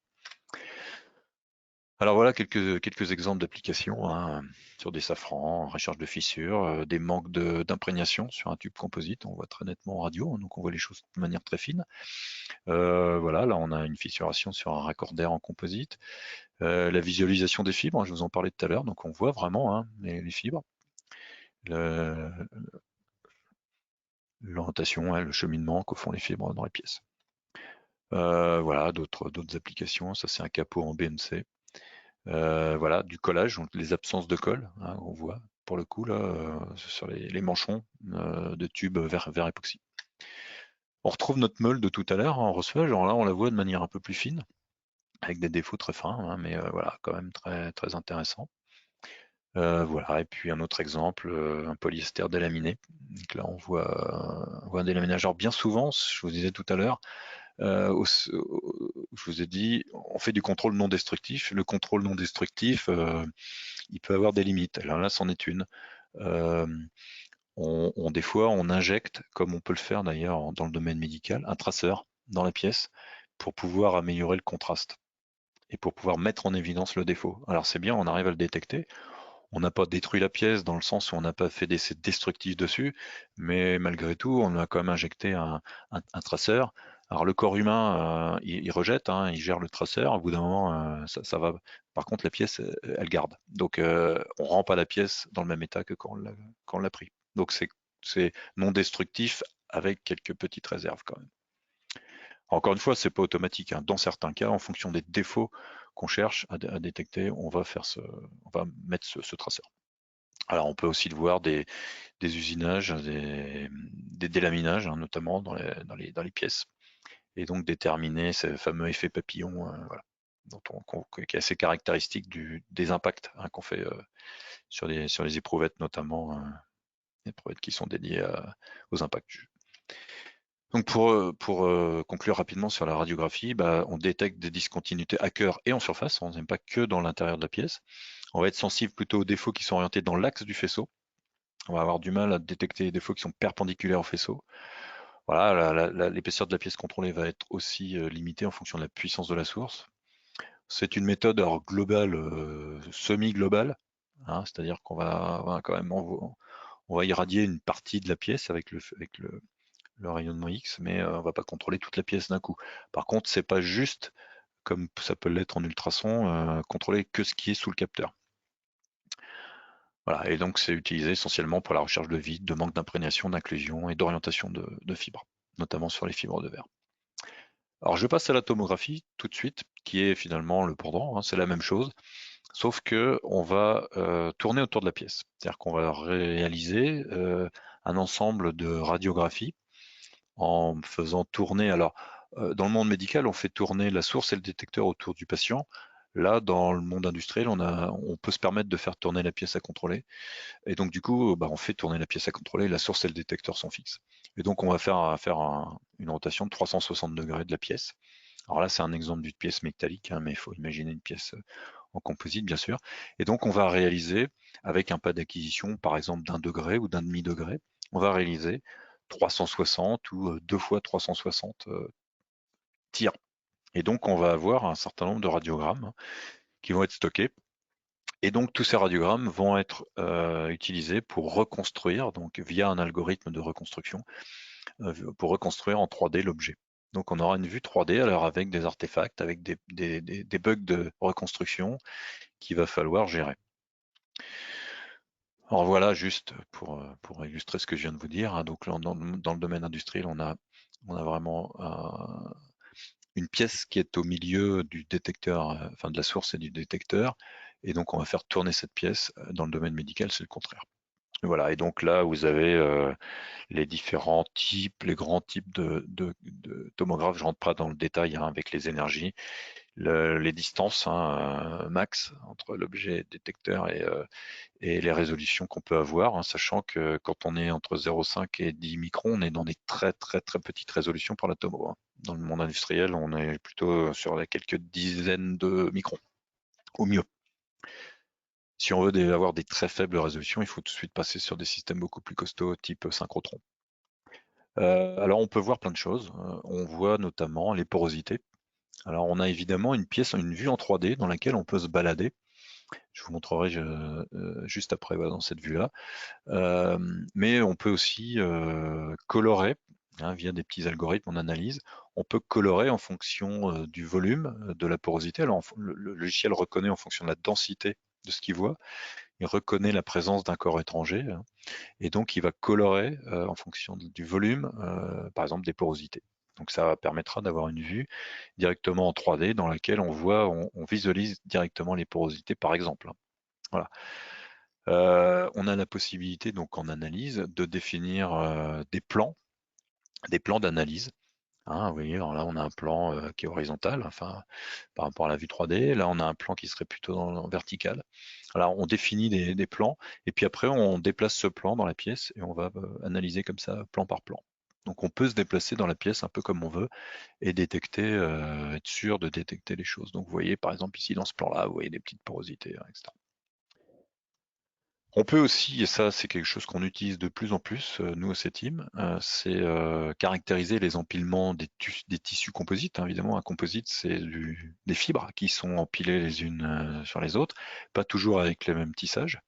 Alors voilà quelques exemples d'applications hein, sur des safrans, recherche de fissures, des manques d'imprégnation sur un tube composite, on voit très nettement en radio, hein, donc on voit les choses de manière très fine. Voilà, là on a une fissuration sur un raccordaire en composite. La visualisation des fibres, je vous en parlais tout à l'heure, donc on voit vraiment hein, les fibres. L'orientation, hein, le cheminement que font les fibres dans les pièces. Voilà, d'autres applications, ça c'est un capot en BNC. Voilà, du collage, donc les absences de colle, hein, on voit pour le coup là sur les manchons de tubes vers époxy. On retrouve notre meule de tout à l'heure en reçuage, alors là on la voit de manière un peu plus fine, avec des défauts très fins, hein, mais voilà, quand même très intéressant. Voilà, et puis un autre exemple, un polyester délaminé. Donc là on voit un délaminage. Bien souvent, je vous disais tout à l'heure, je vous ai dit, on fait du contrôle non destructif. Le contrôle non destructif, il peut avoir des limites. Alors là, c'en est une. Des fois, on injecte, comme on peut le faire d'ailleurs dans le domaine médical, un traceur dans la pièce pour pouvoir améliorer le contraste et pour pouvoir mettre en évidence le défaut. Alors c'est bien, on arrive à le détecter. On n'a pas détruit la pièce dans le sens où on n'a pas fait d'essai destructif dessus, mais malgré tout, on a quand même injecté un traceur. Alors le corps humain, il rejette, hein, il gère le traceur. Au bout d'un moment, ça va. Par contre, la pièce, elle garde. Donc, on rend pas la pièce dans le même état que quand on l'a pris. Donc, c'est non destructif avec quelques petites réserves quand même. Encore une fois, c'est pas automatique, hein. Dans certains cas, en fonction des défauts qu'on cherche à détecter, on va mettre ce traceur. Alors, on peut aussi le voir des usinages, des délaminages, hein, notamment dans les pièces, et donc déterminer ce fameux effet papillon, voilà, qui est assez caractéristique des impacts hein, qu'on fait sur les éprouvettes, notamment les éprouvettes qui sont dédiées aux impacts. Donc pour conclure rapidement sur la radiographie, bah, on détecte des discontinuités à cœur et en surface, on n'aime pas que dans l'intérieur de la pièce. On va être sensible plutôt aux défauts qui sont orientés dans l'axe du faisceau. On va avoir du mal à détecter les défauts qui sont perpendiculaires au faisceau. Voilà, l'épaisseur de la pièce contrôlée va être aussi limitée en fonction de la puissance de la source. C'est une méthode alors, globale, semi-globale, hein, c'est-à-dire qu'on va quand même on va irradier une partie de la pièce avec le rayonnement X, mais on ne va pas contrôler toute la pièce d'un coup. Par contre, c'est pas juste, comme ça peut l'être en ultrason, contrôler que ce qui est sous le capteur. Voilà, et donc c'est utilisé essentiellement pour la recherche de vide, de manque d'imprégnation, d'inclusion et d'orientation de fibres, notamment sur les fibres de verre. Alors je passe à la tomographie tout de suite, qui est finalement le pendant, hein, c'est la même chose, sauf que on va tourner autour de la pièce. C'est-à-dire qu'on va réaliser un ensemble de radiographies en faisant tourner. Alors, dans le monde médical, on fait tourner la source et le détecteur autour du patient. Là, dans le monde industriel, on peut se permettre de faire tourner la pièce à contrôler. Et donc, du coup, on fait tourner la pièce à contrôler, la source et le détecteur sont fixes. Et donc, on va faire une rotation de 360 degrés de la pièce. Alors là, c'est un exemple d'une pièce métallique, hein, mais il faut imaginer une pièce en composite, bien sûr. Et donc, on va réaliser, avec un pas d'acquisition, par exemple, d'1 degré ou d'1,5 degré, on va réaliser 360 ou 2 fois 360 tirs. Et donc, on va avoir un certain nombre de radiogrammes qui vont être stockés. Et donc, tous ces radiogrammes vont être utilisés pour reconstruire, donc via un algorithme de reconstruction, pour reconstruire en 3D l'objet. Donc, on aura une vue 3D, alors avec des artefacts, avec des bugs de reconstruction qu'il va falloir gérer. Alors voilà, juste pour illustrer ce que je viens de vous dire, hein, donc dans le domaine industriel, on a vraiment une pièce qui est au milieu du détecteur, enfin de la source et du détecteur, et donc on va faire tourner cette pièce. Dans le domaine médical, c'est le contraire. Voilà, et donc là, vous avez les différents types, les grands types de tomographes. Je rentre pas dans le détail hein, avec les énergies, les distances hein, max entre l'objet détecteur et les résolutions qu'on peut avoir, hein, sachant que quand on est entre 0,5 et 10 microns, on est dans des très très très petites résolutions par la tomo. Hein. Dans le monde industriel, on est plutôt sur les quelques dizaines de microns, au mieux. Si on veut avoir des très faibles résolutions, il faut tout de suite passer sur des systèmes beaucoup plus costauds, type synchrotron. Alors on peut voir plein de choses. On voit notamment les porosités. Alors on a évidemment une pièce, une vue en 3D dans laquelle on peut se balader. Je vous montrerai juste après voilà, dans cette vue-là. Mais on peut aussi colorer hein, via des petits algorithmes en analyse. On peut colorer en fonction du volume de la porosité. Alors le logiciel reconnaît en fonction de la densité de ce qu'il voit. Il reconnaît la présence d'un corps étranger hein, et donc il va colorer en fonction du volume, par exemple des porosités. Donc ça permettra d'avoir une vue directement en 3D dans laquelle on voit, on visualise directement les porosités par exemple. Hein. Voilà. On a la possibilité donc en analyse de définir des plans d'analyse. Hein, vous voyez, alors là on a un plan qui est horizontal, enfin par rapport à la vue 3D. Là on a un plan qui serait plutôt en vertical. Alors on définit des plans et puis après on déplace ce plan dans la pièce et on va analyser comme ça plan par plan. Donc on peut se déplacer dans la pièce un peu comme on veut et détecter, être sûr de détecter les choses. Donc vous voyez par exemple ici dans ce plan-là, vous voyez des petites porosités, hein, etc. On peut aussi, et ça c'est quelque chose qu'on utilise de plus en plus, nous au CETIM, c'est caractériser les empilements des tissus composites. Hein. Évidemment, un composite, c'est des fibres qui sont empilées les unes sur les autres, pas toujours avec les mêmes tissages,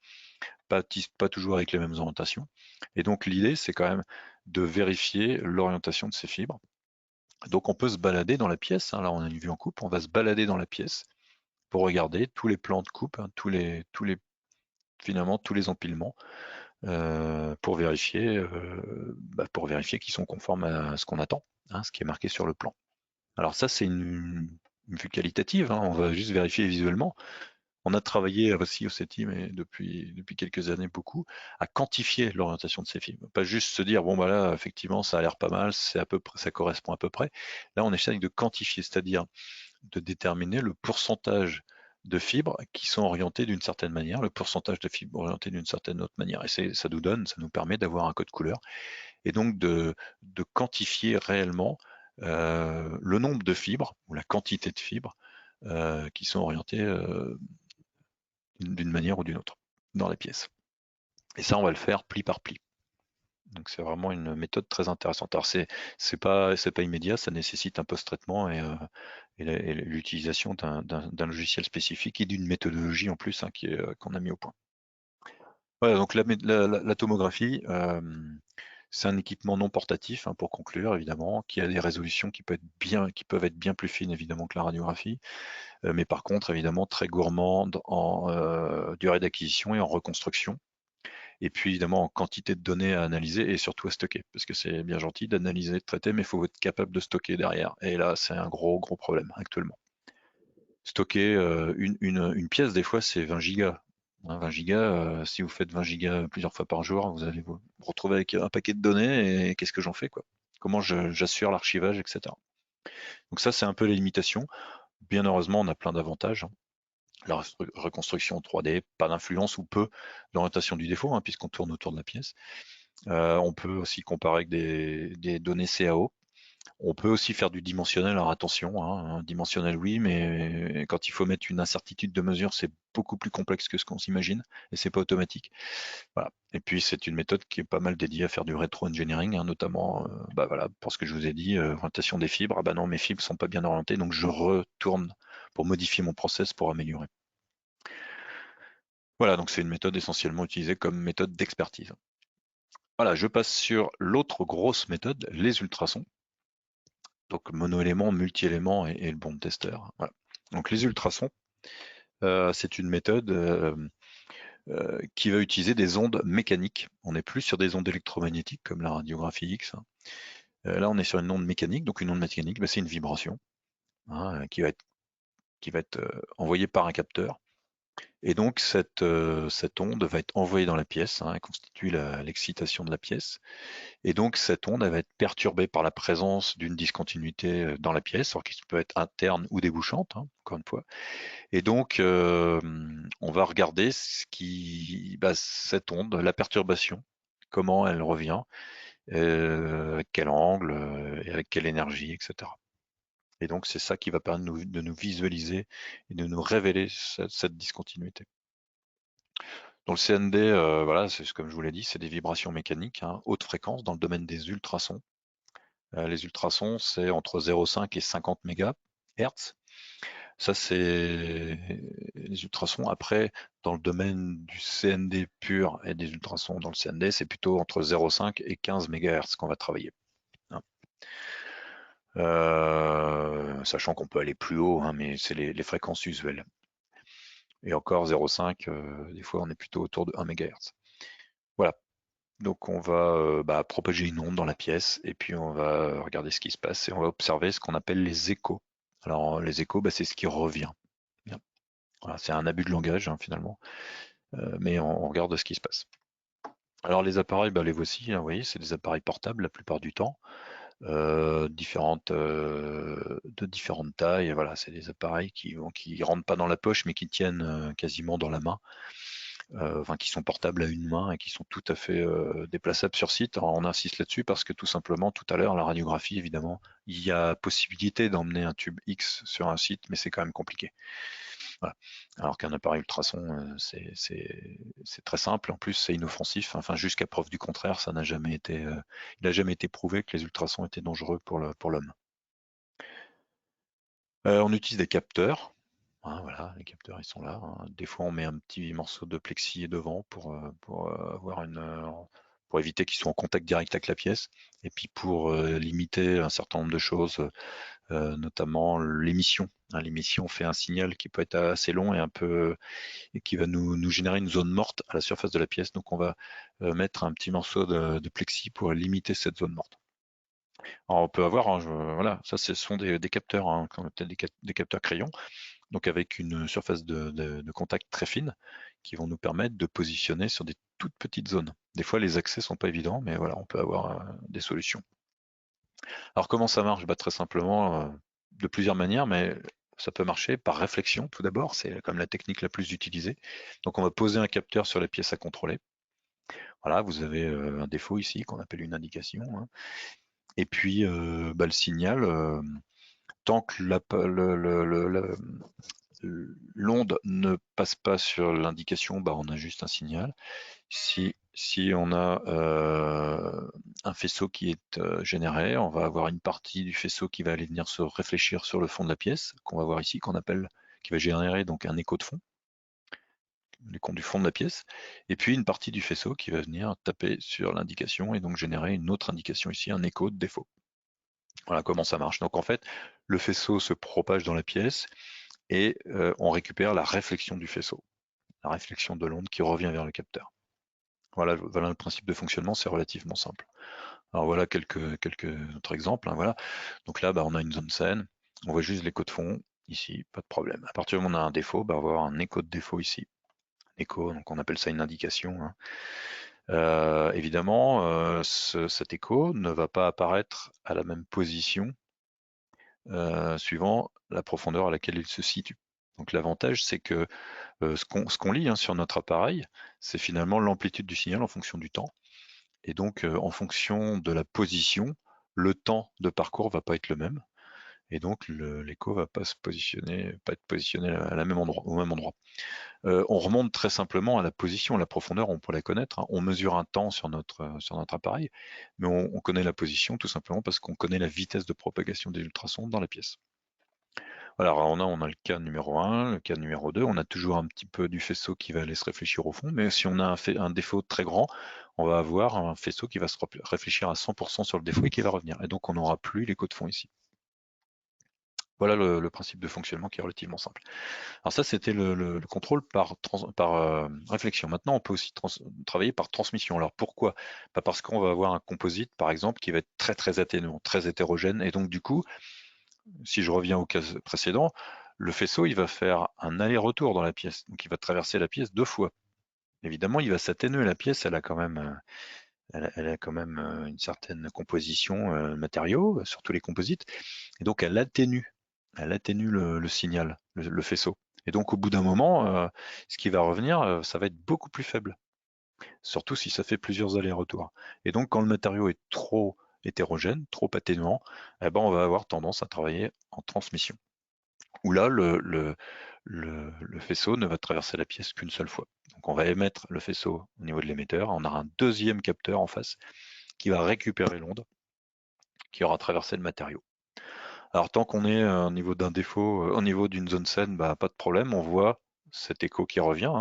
pas toujours avec les mêmes orientations. Et donc l'idée, c'est quand même de vérifier l'orientation de ces fibres. Donc on peut se balader dans la pièce, hein. Là on a une vue en coupe, on va se balader dans la pièce pour regarder tous les plans de coupe, hein, finalement tous les empilements pour vérifier qu'ils sont conformes à ce qu'on attend, hein, ce qui est marqué sur le plan. Alors ça, c'est une vue qualitative, hein, on va juste vérifier visuellement. On a travaillé aussi au CETIM et depuis quelques années beaucoup à quantifier l'orientation de ces fibres. Pas juste se dire bon bah là effectivement ça a l'air pas mal, c'est à peu près, ça correspond à peu près. Là on essaie de quantifier, c'est-à-dire de déterminer le pourcentage de fibres qui sont orientées d'une certaine manière, le pourcentage de fibres orientées d'une certaine autre manière. Et ça nous permet d'avoir un code couleur et donc de quantifier réellement le nombre de fibres ou la quantité de fibres qui sont orientées d'une manière ou d'une autre dans la pièce. Et ça, on va le faire pli par pli. Donc c'est vraiment une méthode très intéressante. Alors c'est pas immédiat, ça nécessite un post-traitement et l'utilisation d'un logiciel spécifique et d'une méthodologie en plus hein, qu'on a mis au point. Voilà, donc la tomographie, C'est un équipement non portatif, hein, pour conclure, évidemment, qui a des résolutions qui peuvent être bien plus fines, évidemment, que la radiographie, mais par contre, évidemment, très gourmande en durée d'acquisition et en reconstruction. Et puis, évidemment, en quantité de données à analyser et surtout à stocker, parce que c'est bien gentil d'analyser, de traiter, mais il faut être capable de stocker derrière. Et là, c'est un gros problème actuellement. Stocker une pièce, des fois, c'est 20 gigas. 20 gigas, si vous faites 20 gigas plusieurs fois par jour, vous allez vous retrouver avec un paquet de données et qu'est-ce que j'en fais, quoi? Comment j'assure l'archivage, etc. Donc ça, c'est un peu les limitations. Bien heureusement, on a plein d'avantages, hein. La reconstruction 3D, pas d'influence ou peu d'orientation du défaut, hein, puisqu'on tourne autour de la pièce. On peut aussi comparer avec des données CAO. On peut aussi faire du dimensionnel, alors attention, hein, dimensionnel oui, mais quand il faut mettre une incertitude de mesure, c'est beaucoup plus complexe que ce qu'on s'imagine, et c'est pas automatique. Voilà. Et puis c'est une méthode qui est pas mal dédiée à faire du rétro-engineering, hein, notamment bah voilà, pour ce que je vous ai dit, orientation des fibres. Ah bah non, mes fibres sont pas bien orientées, donc je retourne pour modifier mon process pour améliorer. Voilà, donc c'est une méthode essentiellement utilisée comme méthode d'expertise. Voilà, je passe sur l'autre grosse méthode, les ultrasons. Donc mono-élément, multi-élément et le bond tester. Voilà. Donc les ultrasons, c'est une méthode qui va utiliser des ondes mécaniques. On n'est plus sur des ondes électromagnétiques comme la radiographie X, hein. Là, on est sur une onde mécanique. Donc une onde mécanique, bah, c'est une vibration, hein, qui va être envoyée par un capteur. Et donc cette onde va être envoyée dans la pièce, hein, elle constitue l'excitation de la pièce. Et donc cette onde, elle va être perturbée par la présence d'une discontinuité dans la pièce, alors qui peut être interne ou débouchante, hein, encore une fois. Et donc on va regarder cette onde, la perturbation, comment elle revient, avec quel angle, et avec quelle énergie, etc. Et donc c'est ça qui va permettre de nous visualiser et de nous révéler cette discontinuité. Dans le CND, voilà, c'est comme je vous l'ai dit, c'est des vibrations mécaniques, hein, haute fréquence dans le domaine des ultrasons. Les ultrasons, c'est entre 0,5 et 50 MHz. Ça, c'est les ultrasons. Après, dans le domaine du CND pur et des ultrasons dans le CND, c'est plutôt entre 0,5 et 15 MHz qu'on va travailler, hein. Sachant qu'on peut aller plus haut, hein, mais c'est les fréquences usuelles. Et encore 0,5, des fois on est plutôt autour de 1 MHz. Voilà. Donc on va bah, propager une onde dans la pièce et puis on va regarder ce qui se passe et on va observer ce qu'on appelle les échos. Alors les échos, bah, c'est ce qui revient. Voilà, c'est un abus de langage, hein, finalement, mais on regarde ce qui se passe. Alors les appareils, bah, les voici, hein, vous voyez, c'est des appareils portables la plupart du temps, de différentes tailles. Voilà, c'est des appareils qui rentrent pas dans la poche, mais qui tiennent quasiment dans la main. Enfin qui sont portables à une main et qui sont tout à fait déplaçables sur site. Alors, on insiste là-dessus parce que tout simplement, tout à l'heure, la radiographie, évidemment, il y a possibilité d'emmener un tube X sur un site, mais c'est quand même compliqué. Voilà. Alors qu'un appareil ultrason, c'est très simple. En plus, c'est inoffensif. Enfin, jusqu'à preuve du contraire, ça n'a jamais été, il n'a jamais été prouvé que les ultrasons étaient dangereux pour l'homme. On utilise des capteurs. Hein, voilà, les capteurs ils sont là, hein. Des fois on met un petit morceau de plexi devant pour avoir pour éviter qu'ils soient en contact direct avec la pièce, et puis pour limiter un certain nombre de choses, notamment l'émission, hein. L'émission fait un signal qui peut être assez long et un peu et qui va nous générer une zone morte à la surface de la pièce. Donc on va mettre un petit morceau de plexi pour limiter cette zone morte. Alors on peut avoir, hein, voilà, ça ce sont des capteurs, hein, qu'on appelle des capteurs crayons, donc avec une surface de contact très fine, qui vont nous permettre de positionner sur des toutes petites zones. Des fois les accès sont pas évidents, mais voilà, on peut avoir des solutions. Alors comment ça marche? Bah, très simplement, de plusieurs manières, mais ça peut marcher par réflexion tout d'abord, c'est comme la technique la plus utilisée. Donc on va poser un capteur sur la pièce à contrôler. Voilà, vous avez un défaut ici qu'on appelle une indication, hein. Et puis bah, le signal, tant que l'onde ne passe pas sur l'indication, bah, on a juste un signal. Si on a un faisceau qui est généré, on va avoir une partie du faisceau qui va aller venir se réfléchir sur le fond de la pièce, qu'on va voir ici, qui va générer donc un écho de fond. les comptes du fond de la pièce, et puis une partie du faisceau qui va venir taper sur l'indication et donc générer une autre indication ici, un écho de défaut. Voilà comment ça marche. Donc en fait, le faisceau se propage dans la pièce et on récupère la réflexion du faisceau, la réflexion de l'onde qui revient vers le capteur. Voilà le principe de fonctionnement, c'est relativement simple. Alors voilà quelques autres exemples. Hein, voilà. Donc là, on a une zone saine, on voit juste l'écho de fond, ici, pas de problème. À partir du moment où on a un défaut, on va avoir un écho de défaut ici. Écho, donc on appelle ça une indication. Hein. Évidemment, cet écho ne va pas apparaître à la même position suivant la profondeur à laquelle il se situe. Donc l'avantage, c'est que ce qu'on lit sur notre appareil, c'est finalement l'amplitude du signal en fonction du temps. Et donc, en fonction de la position, le temps de parcours va pas être le même. Et donc, l'écho va pas être positionné au même endroit. On remonte très simplement à la position, la profondeur, on peut la connaître. Hein. On mesure un temps sur notre appareil, mais on connaît la position tout simplement parce qu'on connaît la vitesse de propagation des ultrasons dans la pièce. Alors on a le cas numéro 1, le cas numéro 2, on a toujours un petit peu du faisceau qui va aller se réfléchir au fond, mais si on a un défaut très grand, on va avoir un faisceau qui va se réfléchir à 100% sur le défaut et qui va revenir. Et donc on n'aura plus l'écho de fond ici. Voilà le principe de fonctionnement qui est relativement simple. Alors ça, c'était le contrôle par réflexion. Maintenant, on peut aussi travailler par transmission. Alors pourquoi? Pas parce qu'on va avoir un composite, par exemple, qui va être très très atténuant, très hétérogène, et donc du coup, si je reviens au cas précédent, le faisceau, il va faire un aller-retour dans la pièce. Donc, il va traverser la pièce 2 fois. Évidemment, il va s'atténuer. La pièce, elle a quand même, une certaine composition matériaux, surtout les composites. Et donc, elle atténue le signal, le faisceau. Et donc, au bout d'un moment, ce qui va revenir, ça va être beaucoup plus faible. Surtout si ça fait plusieurs allers-retours. Et donc, quand le matériau est trop hétérogène, trop atténuant, on va avoir tendance à travailler en transmission. Où là, le faisceau ne va traverser la pièce qu'une seule fois. Donc on va émettre le faisceau au niveau de l'émetteur, on aura un deuxième capteur en face qui va récupérer l'onde qui aura traversé le matériau. Alors tant qu'on est au niveau d'un défaut, au niveau d'une zone saine, pas de problème, on voit cet écho qui revient,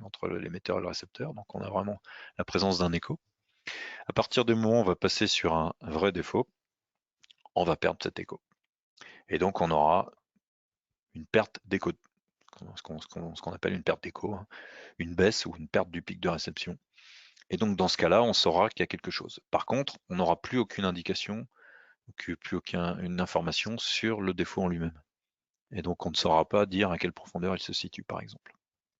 entre l'émetteur et le récepteur, donc on a vraiment la présence d'un écho. À partir du moment où on va passer sur un vrai défaut, on va perdre cet écho. Et donc on aura une perte d'écho, ce qu'on appelle une perte d'écho, une baisse ou une perte du pic de réception. Et donc dans ce cas-là, on saura qu'il y a quelque chose. Par contre, on n'aura plus aucune indication, plus aucune information sur le défaut en lui-même. Et donc on ne saura pas dire à quelle profondeur il se situe, par exemple.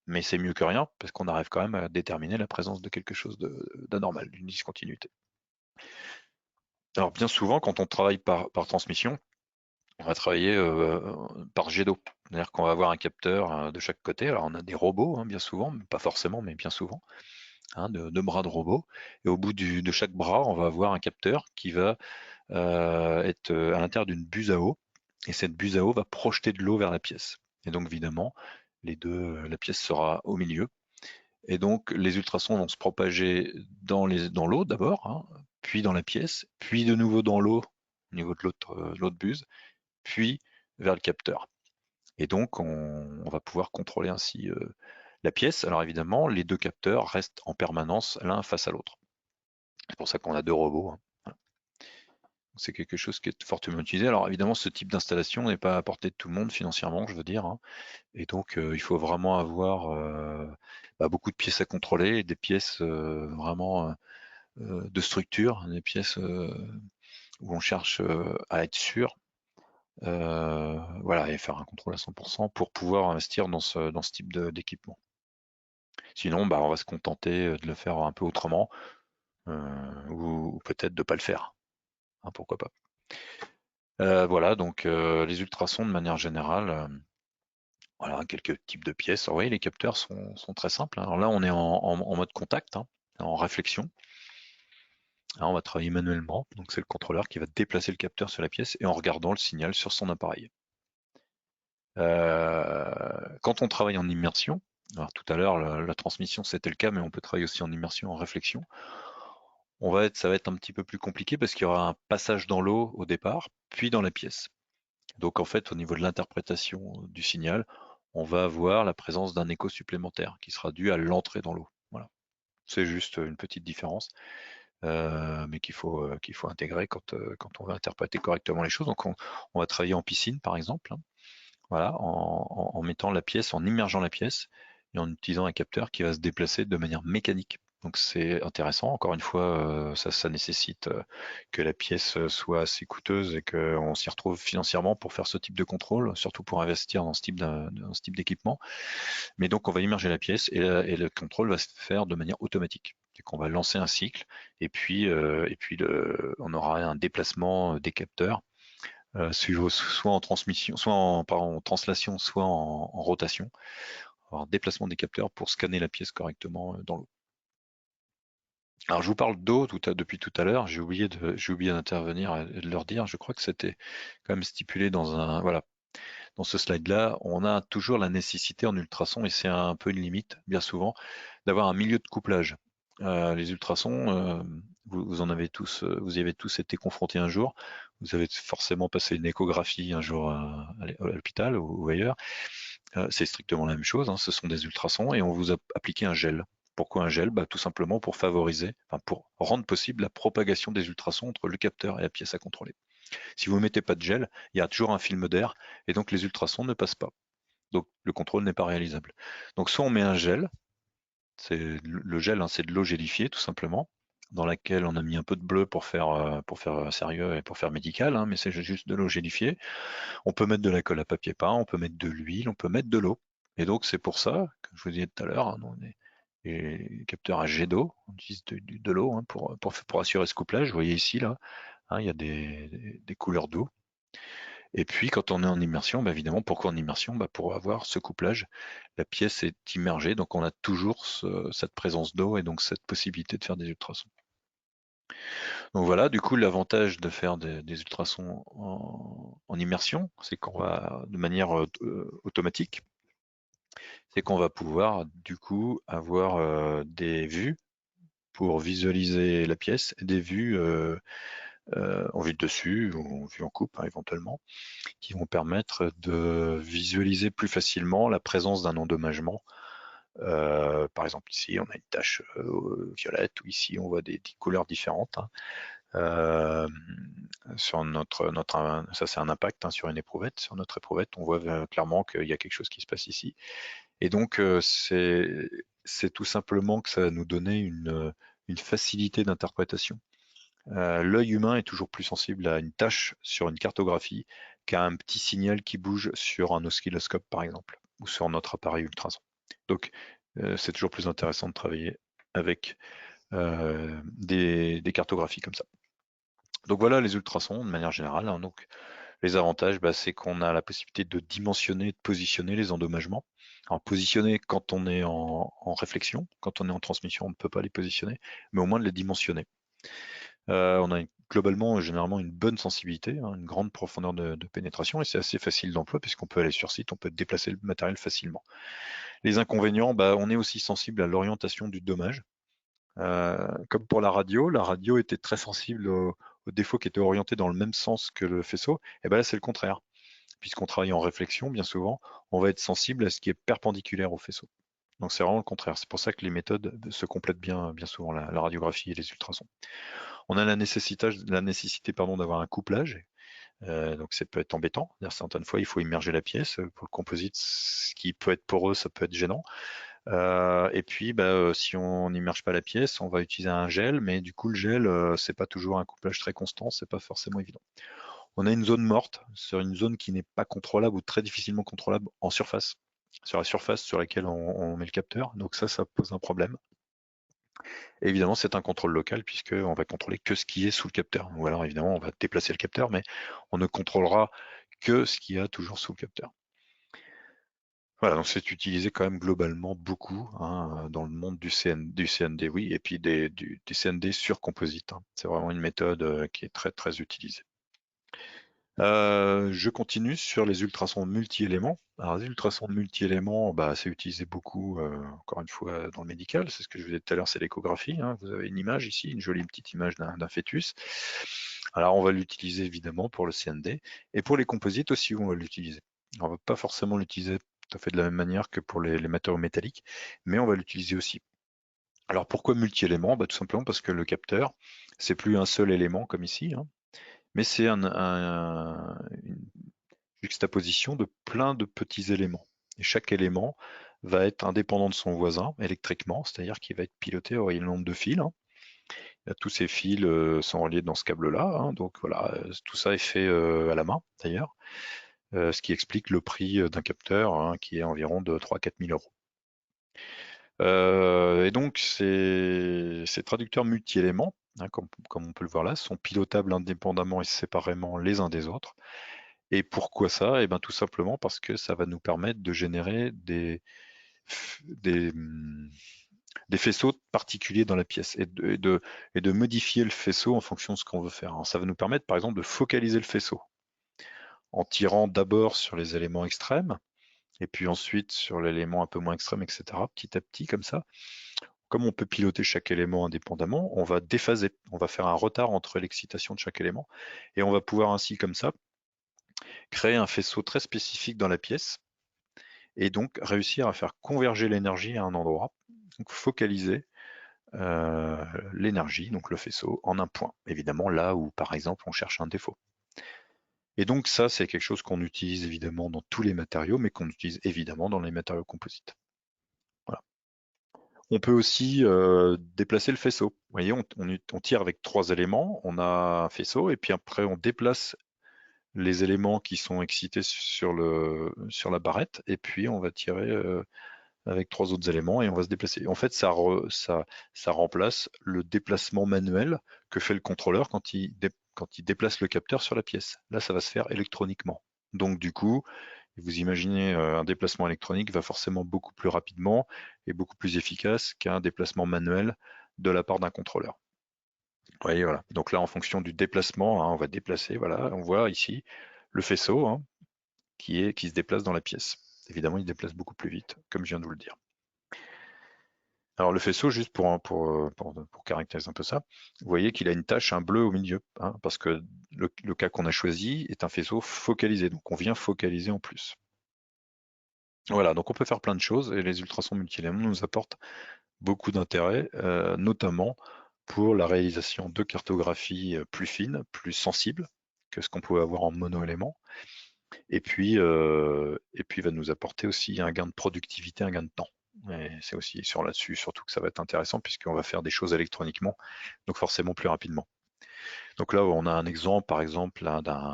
Mais c'est mieux que rien, parce qu'on arrive quand même à déterminer la présence de quelque chose d'anormal, d'une discontinuité. Alors bien souvent, quand on travaille par transmission, on va travailler par jet d'eau. C'est-à-dire qu'on va avoir un capteur de chaque côté. Alors on a des robots, bien souvent, pas forcément, mais bien souvent. De bras de robot. Et au bout de chaque bras, on va avoir un capteur qui va être à l'intérieur d'une buse à eau. Et cette buse à eau va projeter de l'eau vers la pièce. Et donc évidemment, la pièce sera au milieu. Et donc les ultrasons vont se propager dans l'eau d'abord, puis dans la pièce, puis de nouveau dans l'eau au niveau de l'autre buse, puis vers le capteur. Et donc on va pouvoir contrôler ainsi la pièce. Alors évidemment, les deux capteurs restent en permanence l'un face à l'autre. C'est pour ça qu'on a deux robots. Voilà. C'est quelque chose qui est fortement utilisé. Alors évidemment, ce type d'installation n'est pas à portée de tout le monde financièrement, je veux dire. Et donc, il faut vraiment avoir beaucoup de pièces à contrôler, et des pièces vraiment de structure, des pièces où on cherche à être sûr. Voilà, et faire un contrôle à 100% pour pouvoir investir dans ce type d'équipement. Sinon, on va se contenter de le faire un peu autrement, ou peut-être de ne pas le faire. Pourquoi pas. Voilà, donc les ultrasons de manière générale, voilà, quelques types de pièces. Alors, oui, les capteurs sont très simples. Alors là, on est en mode contact, en réflexion. Alors, on va travailler manuellement, donc c'est le contrôleur qui va déplacer le capteur sur la pièce et en regardant le signal sur son appareil. Quand on travaille en immersion, alors tout à l'heure la transmission c'était le cas, mais on peut travailler aussi en immersion, en réflexion. Ça va être un petit peu plus compliqué parce qu'il y aura un passage dans l'eau au départ, puis dans la pièce. Donc en fait, au niveau de l'interprétation du signal, on va avoir la présence d'un écho supplémentaire qui sera dû à l'entrée dans l'eau. Voilà. C'est juste une petite différence, mais qu'il faut intégrer quand on veut interpréter correctement les choses. Donc on va travailler en piscine, par exemple, hein, voilà, en mettant la pièce, en immergeant la pièce et en utilisant un capteur qui va se déplacer de manière mécanique. Donc c'est intéressant. Encore une fois, ça nécessite que la pièce soit assez coûteuse et qu'on s'y retrouve financièrement pour faire ce type de contrôle, surtout pour investir dans ce type d'équipement. Mais donc on va immerger la pièce et le contrôle va se faire de manière automatique. C'est qu'on va lancer un cycle et puis on aura un déplacement des capteurs soit en transmission, soit en translation, soit en rotation. Alors, déplacement des capteurs pour scanner la pièce correctement dans l'eau. Alors je vous parle d'eau depuis tout à l'heure, j'ai oublié d'intervenir et de leur dire, je crois que c'était quand même stipulé voilà, dans ce slide-là, on a toujours la nécessité en ultrasons, et c'est un peu une limite, bien souvent, d'avoir un milieu de couplage. Les ultrasons, vous y avez tous été confrontés un jour. Vous avez forcément passé une échographie un jour à l'hôpital ou ailleurs. C'est strictement la même chose, hein, ce sont des ultrasons et on vous a appliqué un gel. Pourquoi un gel? Tout simplement pour pour rendre possible la propagation des ultrasons entre le capteur et la pièce à contrôler. Si vous ne mettez pas de gel, il y a toujours un film d'air et donc les ultrasons ne passent pas. Donc le contrôle n'est pas réalisable. Donc soit on met un gel, le gel, hein, c'est de l'eau gélifiée tout simplement, dans laquelle on a mis un peu de bleu pour faire sérieux et pour faire médical, hein, mais c'est juste de l'eau gélifiée. On peut mettre de la colle à papier peint, on peut mettre de l'huile, on peut mettre de l'eau. Et donc c'est pour ça, comme je vous disais tout à l'heure, hein, les capteurs à jet d'eau, on utilise de l'eau hein, pour assurer ce couplage. Vous voyez ici, là, hein, il y a des couleurs d'eau. Et puis quand on est en immersion, évidemment, pourquoi en immersion? Pour avoir ce couplage, la pièce est immergée, donc on a toujours cette présence d'eau et donc cette possibilité de faire des ultrasons. Donc voilà, du coup, l'avantage de faire des ultrasons en immersion, c'est qu'on va, de manière automatique, c'est qu'on va pouvoir, du coup, avoir des vues pour visualiser la pièce, des vues en vue de dessus ou en vue en coupe, hein, éventuellement, qui vont permettre de visualiser plus facilement la présence d'un endommagement. Par exemple, ici, on a une tache violette, ou ici, on voit des couleurs différentes, hein. Sur ça c'est un impact hein, sur une éprouvette. Sur notre éprouvette, on voit clairement qu'il y a quelque chose qui se passe ici. Et donc c'est tout simplement que ça va nous donner une facilité d'interprétation. L'œil humain est toujours plus sensible à une tache sur une cartographie qu'à un petit signal qui bouge sur un oscilloscope par exemple, ou sur notre appareil ultrason. Donc c'est toujours plus intéressant de travailler avec des cartographies comme ça. Donc voilà les ultrasons de manière générale, hein. Donc les avantages, c'est qu'on a la possibilité de dimensionner, de positionner les endommagements. Alors positionner quand on est en réflexion, quand on est en transmission, on ne peut pas les positionner, mais au moins de les dimensionner. On a globalement, généralement, une bonne sensibilité, hein, une grande profondeur de pénétration, et c'est assez facile d'emploi puisqu'on peut aller sur site, on peut déplacer le matériel facilement. Les inconvénients, on est aussi sensible à l'orientation du dommage. Comme pour la radio était très sensible aux défauts qui étaient orientés dans le même sens que le faisceau, et là c'est le contraire. Puisqu'on travaille en réflexion, bien souvent, on va être sensible à ce qui est perpendiculaire au faisceau. Donc c'est vraiment le contraire. C'est pour ça que les méthodes se complètent bien souvent, la radiographie et les ultrasons. On a la nécessité d'avoir un couplage. Donc ça peut être embêtant. Certaines fois, il faut immerger la pièce. Pour le composite, ce qui peut être poreux, ça peut être gênant. Et puis, si on n'immerge pas la pièce, on va utiliser un gel, mais du coup, le gel, c'est pas toujours un couplage très constant, c'est pas forcément évident. On a une zone morte, sur une zone qui n'est pas contrôlable ou très difficilement contrôlable en surface, sur la surface sur laquelle on met le capteur. Donc ça pose un problème. Et évidemment, c'est un contrôle local puisqu'on va contrôler que ce qui est sous le capteur. Ou alors, évidemment, on va déplacer le capteur, mais on ne contrôlera que ce qu'il y a toujours sous le capteur. Voilà, donc c'est utilisé quand même globalement beaucoup hein, dans le monde du CND, oui, et puis des CND sur composite, hein. C'est vraiment une méthode qui est très très utilisée. Je continue sur les ultrasons multi-éléments. Alors les ultrasons multi-éléments, c'est utilisé beaucoup, encore une fois, dans le médical. C'est ce que je vous disais tout à l'heure, c'est l'échographie, hein. Vous avez une image ici, une jolie petite image d'un fœtus. Alors on va l'utiliser évidemment pour le CND et pour les composites aussi, on va l'utiliser. On ne va pas forcément l'utiliser tout à fait de la même manière que pour les matériaux métalliques, mais on va l'utiliser aussi. Alors pourquoi multi-éléments? Tout simplement parce que le capteur, c'est plus un seul élément comme ici, hein, mais c'est une juxtaposition de plein de petits éléments. Et chaque élément va être indépendant de son voisin électriquement, c'est-à-dire qu'il va être piloté au nombre de fils, hein. Tous ces fils sont reliés dans ce câble-là, hein, donc voilà, tout ça est fait à la main d'ailleurs, ce qui explique le prix d'un capteur, hein, qui est environ de 3 000 à 4 000 euros. Et donc ces traducteurs multi-éléments, hein, comme on peut le voir là, sont pilotables indépendamment et séparément les uns des autres. Et pourquoi ça? Eh bien tout simplement parce que ça va nous permettre de générer des, des faisceaux particuliers dans la pièce et de modifier le faisceau en fonction de ce qu'on veut faire. Alors, ça va nous permettre par exemple de focaliser le faisceau en tirant d'abord sur les éléments extrêmes et puis ensuite sur l'élément un peu moins extrême, etc. Petit à petit comme ça. Comme on peut piloter chaque élément indépendamment, on va déphaser, on va faire un retard entre l'excitation de chaque élément et on va pouvoir ainsi comme ça créer un faisceau très spécifique dans la pièce et donc réussir à faire converger l'énergie à un endroit, donc focaliser l'énergie, donc le faisceau, en un point. Évidemment, là où, par exemple, on cherche un défaut. Et donc ça, c'est quelque chose qu'on utilise évidemment dans tous les matériaux, mais qu'on utilise évidemment dans les matériaux composites. Voilà. On peut aussi déplacer le faisceau. Vous voyez, on tire avec 3 éléments, on a un faisceau, et puis après, on déplace les éléments qui sont excités sur la barrette, et puis on va tirer avec 3 autres éléments et on va se déplacer. En fait, ça remplace le déplacement manuel que fait le contrôleur quand il déplace le capteur sur la pièce. Là, ça va se faire électroniquement. Donc du coup, vous imaginez un déplacement électronique va forcément beaucoup plus rapidement et beaucoup plus efficace qu'un déplacement manuel de la part d'un contrôleur. Vous voyez, voilà. Donc là, en fonction du déplacement, hein, on va déplacer, voilà, on voit ici le faisceau, hein, qui se déplace dans la pièce. Évidemment, il se déplace beaucoup plus vite, comme je viens de vous le dire. Alors le faisceau, juste pour caractériser un peu ça, vous voyez qu'il a une tache, un bleu au milieu, hein, parce que le cas qu'on a choisi est un faisceau focalisé, donc on vient focaliser en plus. Voilà, donc on peut faire plein de choses et les ultrasons multi-éléments nous apportent beaucoup d'intérêt, notamment pour la réalisation de cartographies plus fines, plus sensibles que ce qu'on pouvait avoir en mono-éléments, et puis va nous apporter aussi un gain de productivité, un gain de temps. Et c'est aussi sur là-dessus, surtout que ça va être intéressant puisqu'on va faire des choses électroniquement, donc forcément plus rapidement. Donc là, on a un exemple, par exemple,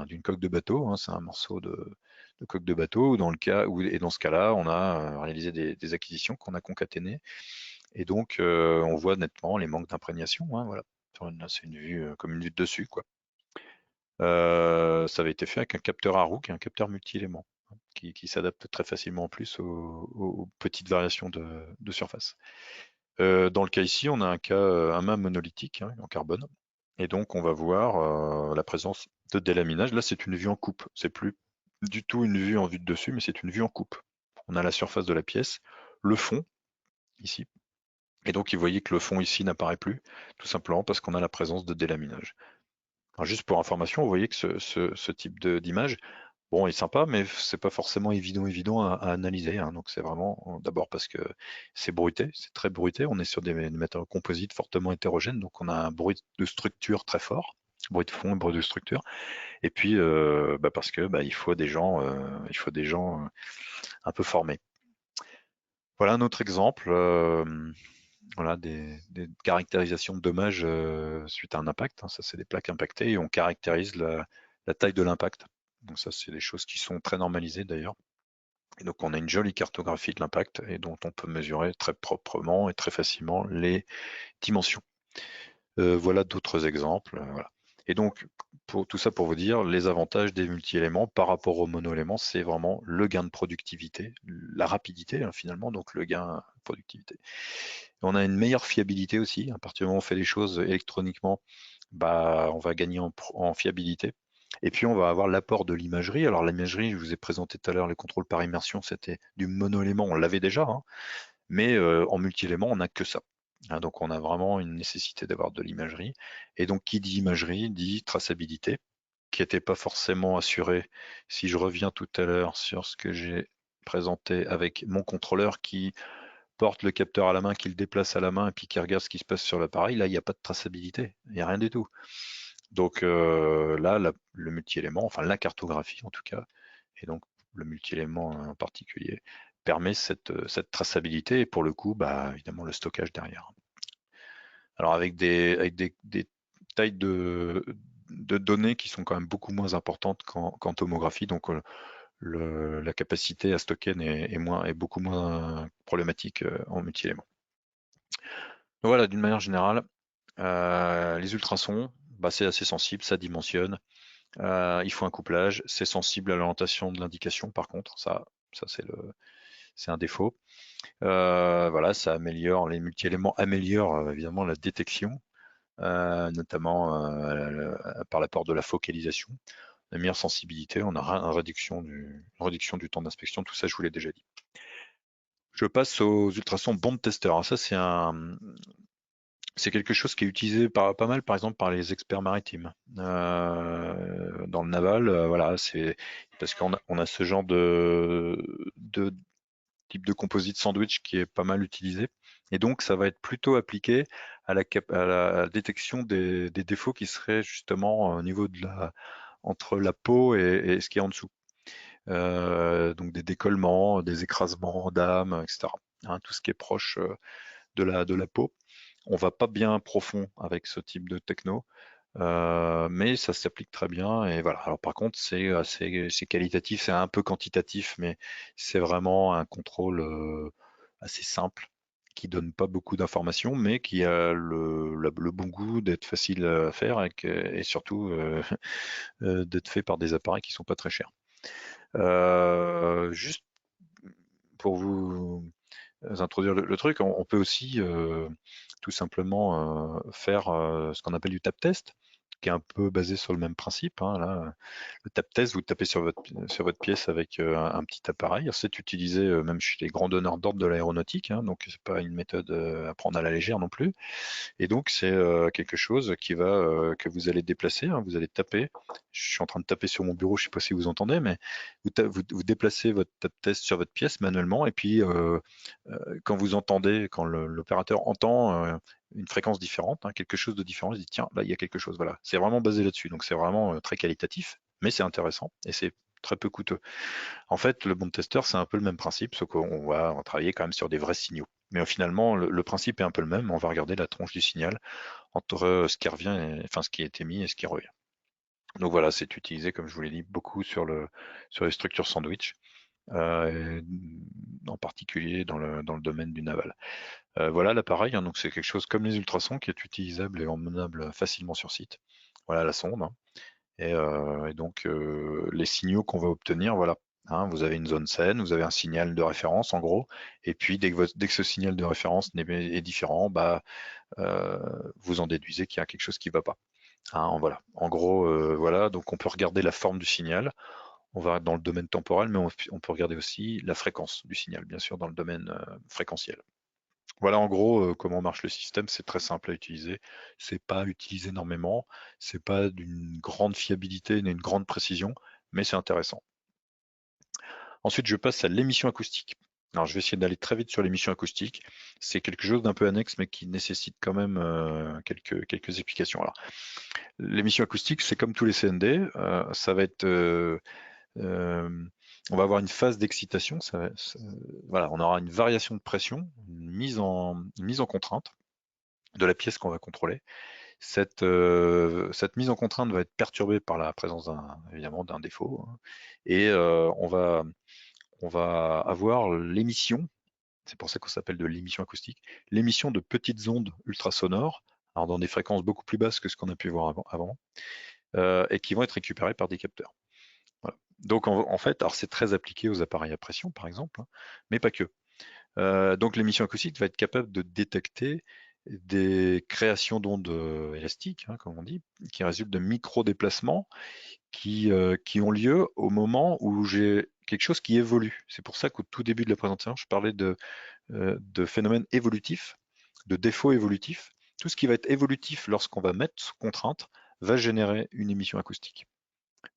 d'une coque de bateau, hein, c'est un morceau de coque de bateau, et dans ce cas-là, on a réalisé des acquisitions qu'on a concaténées, et donc on voit nettement les manques d'imprégnation, hein, voilà. Là, c'est une vue comme une vue de dessus, quoi. Ça avait été fait avec un capteur à roue qui est un capteur multi-éléments, hein, qui s'adapte très facilement en plus aux petites variations de surface. Dans le cas ici, on a un mât monolithique, hein, en carbone, et donc on va voir la présence de délaminage. Là, c'est une vue en coupe. C'est plus du tout une vue en vue de dessus, mais c'est une vue en coupe. On a la surface de la pièce, le fond ici, et donc vous voyez que le fond ici n'apparaît plus, tout simplement parce qu'on a la présence de délaminage. Alors, juste pour information, vous voyez que ce type d'image, bon, est sympa, mais c'est pas forcément évident à analyser, hein. Donc c'est vraiment d'abord parce que c'est bruité, c'est très bruité. On est sur des matériaux composites fortement hétérogènes, donc on a un bruit de structure très fort, bruit de fond et bruit de structure. Et puis parce que il faut des gens, un peu formés. Voilà un autre exemple. Voilà, des caractérisations de dommages suite à un impact, hein. Ça, c'est des plaques impactées et on caractérise la taille de l'impact. Donc ça, c'est des choses qui sont très normalisées d'ailleurs. Et donc on a une jolie cartographie de l'impact et dont on peut mesurer très proprement et très facilement les dimensions. Voilà d'autres exemples. Voilà. Et donc, tout ça pour vous dire, les avantages des multi-éléments par rapport aux mono-éléments, c'est vraiment le gain de productivité, la rapidité, hein, finalement, donc le gain de productivité. On a une meilleure fiabilité aussi. À partir du moment où on fait les choses électroniquement, on va gagner en fiabilité. Et puis, on va avoir l'apport de l'imagerie. Alors, l'imagerie, je vous ai présenté tout à l'heure les contrôles par immersion, c'était du mono-élément, on l'avait déjà, hein, mais en multi-élément, on n'a que ça. Hein, donc, on a vraiment une nécessité d'avoir de l'imagerie. Et donc, qui dit imagerie dit traçabilité, qui n'était pas forcément assurée. Si je reviens tout à l'heure sur ce que j'ai présenté avec mon contrôleur qui porte le capteur à la main, qui le déplace à la main et puis qui regarde ce qui se passe sur l'appareil, là, il n'y a pas de traçabilité, il n'y a rien du tout. Donc là, le multi-élément, enfin la cartographie en tout cas, et donc le multi-élément en particulier, permet cette traçabilité et pour le coup, bah, évidemment, le stockage derrière. Alors avec des tailles de données qui sont quand même beaucoup moins importantes qu'en tomographie, donc la capacité à stocker est beaucoup moins problématique en multi-éléments. Donc voilà, d'une manière générale, les ultrasons, bah, c'est assez sensible, ça dimensionne. Il faut un couplage, c'est sensible à l'orientation de l'indication par contre, ça c'est un défaut. Voilà, ça améliore, les multi-éléments améliorent évidemment la détection, notamment par l'apport de la focalisation, la meilleure sensibilité, on a une réduction du temps d'inspection, tout ça je vous l'ai déjà dit. Je passe aux ultrasons bond tester. Alors ça c'est quelque chose qui est utilisé pas mal, par exemple, par les experts maritimes. Dans le naval, voilà, c'est parce qu'on a ce genre de type de composite sandwich qui est pas mal utilisé. Et donc, ça va être plutôt appliqué à la détection des défauts qui seraient justement au niveau entre la peau et ce qui est en dessous. Donc des décollements, des écrasements d'âme, etc. Hein, tout ce qui est proche de la peau. On va pas bien profond avec ce type de techno, mais ça s'applique très bien. Et voilà. Alors par contre, c'est qualitatif, c'est un peu quantitatif, mais c'est vraiment un contrôle assez simple qui donne pas beaucoup d'informations, mais qui a le bon goût d'être facile à faire et surtout d'être fait par des appareils qui sont pas très chers. Juste pour vous introduire le truc, on peut aussi tout simplement faire ce qu'on appelle du tap test, qui est un peu basé sur le même principe. Hein, là, le tap test, vous tapez sur votre pièce avec un petit appareil. C'est utilisé même chez les grands donneurs d'ordre de l'aéronautique, hein, donc c'est pas une méthode à prendre à la légère non plus. Et donc c'est quelque chose que vous allez déplacer. Hein, vous allez taper. Je suis en train de taper sur mon bureau, je sais pas si vous entendez, mais vous déplacez votre tap test sur votre pièce manuellement, et puis quand l'opérateur entend une fréquence différente, hein, quelque chose de différent, il se dit tiens, là il y a quelque chose. Voilà, c'est vraiment basé là-dessus. Donc c'est vraiment très qualitatif, mais c'est intéressant et c'est très peu coûteux. En fait, le bond tester, c'est un peu le même principe, sauf qu'on va travailler quand même sur des vrais signaux. Mais finalement, le principe est un peu le même. On va regarder la tronche du signal entre ce qui revient, enfin ce qui est émis et ce qui revient. Donc voilà, c'est utilisé, comme je vous l'ai dit, beaucoup sur les structures sandwich, en particulier dans le domaine du naval. Voilà l'appareil, hein, donc c'est quelque chose comme les ultrasons qui est utilisable et emmenable facilement sur site. Voilà la sonde. Hein. Et donc les signaux qu'on va obtenir, voilà. Hein, vous avez une zone saine, vous avez un signal de référence en gros, et puis dès que ce signal de référence est différent, bah, vous en déduisez qu'il y a quelque chose qui ne va pas. Hein, voilà. En gros, voilà, donc on peut regarder la forme du signal, on va dans le domaine temporel, mais on peut regarder aussi la fréquence du signal, bien sûr, dans le domaine fréquentiel. Voilà en gros comment marche le système, c'est très simple à utiliser, c'est pas utilisé énormément, c'est pas d'une grande fiabilité ni une grande précision, mais c'est intéressant. Ensuite, je passe à l'émission acoustique. Alors, je vais essayer d'aller très vite sur l'émission acoustique. C'est quelque chose d'un peu annexe, mais qui nécessite quand même quelques explications. Alors, l'émission acoustique, c'est comme tous les CND, ça va être on va avoir une phase d'excitation, voilà, on aura une variation de pression, une mise en contrainte de la pièce qu'on va contrôler. Cette mise en contrainte va être perturbée par la présence évidemment d'un défaut, hein, et on va avoir l'émission, c'est pour ça qu'on s'appelle de l'émission acoustique, l'émission de petites ondes ultrasonores, alors dans des fréquences beaucoup plus basses que ce qu'on a pu voir avant, et qui vont être récupérées par des capteurs. Voilà. Donc en fait, alors c'est très appliqué aux appareils à pression par exemple, hein, mais pas que. Donc l'émission acoustique va être capable de détecter des créations d'ondes élastiques, hein, comme on dit, qui résultent de micro-déplacements qui ont lieu au moment où j'ai quelque chose qui évolue. C'est pour ça qu'au tout début de la présentation, je parlais de phénomènes évolutifs, de défauts évolutifs. Tout ce qui va être évolutif lorsqu'on va mettre sous contrainte va générer une émission acoustique.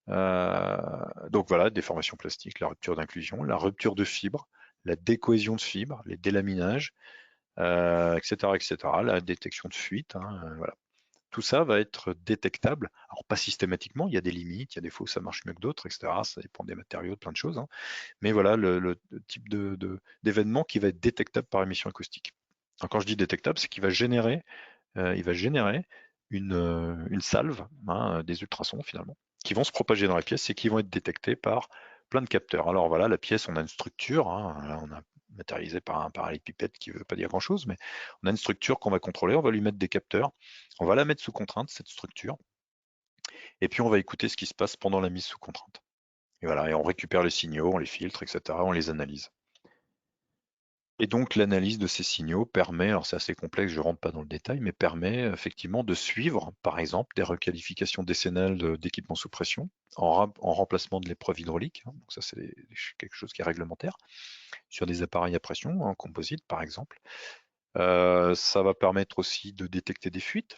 Donc voilà, déformation plastique, la rupture d'inclusion, la rupture de fibres, la décohésion de fibres, les délaminages, etc., etc., la détection de fuite, hein, voilà. Tout ça va être détectable. Alors pas systématiquement, il y a des limites, il y a des fois où ça marche mieux que d'autres, etc. Ça dépend des matériaux, de plein de choses, hein. Mais voilà le type d'événement qui va être détectable par émission acoustique. Alors, quand je dis détectable, c'est qu'il va générer, une salve, hein, des ultrasons finalement, qui vont se propager dans la pièce et qui vont être détectés par plein de capteurs. Alors voilà, la pièce, on a une structure, hein, là on a matérialisé par un parallélépipède qui ne veut pas dire grand-chose, mais on a une structure qu'on va contrôler, on va lui mettre des capteurs, on va la mettre sous contrainte, cette structure, et puis on va écouter ce qui se passe pendant la mise sous contrainte. Et voilà, et on récupère les signaux, on les filtre, etc., on les analyse. Et donc l'analyse de ces signaux permet, alors c'est assez complexe, je ne rentre pas dans le détail, mais permet effectivement de suivre, par exemple, des requalifications décennales d'équipements sous pression en remplacement de l'épreuve hydraulique, hein, donc ça c'est quelque chose qui est réglementaire, sur des appareils à pression, en composite par exemple. Ça va permettre aussi de détecter des fuites,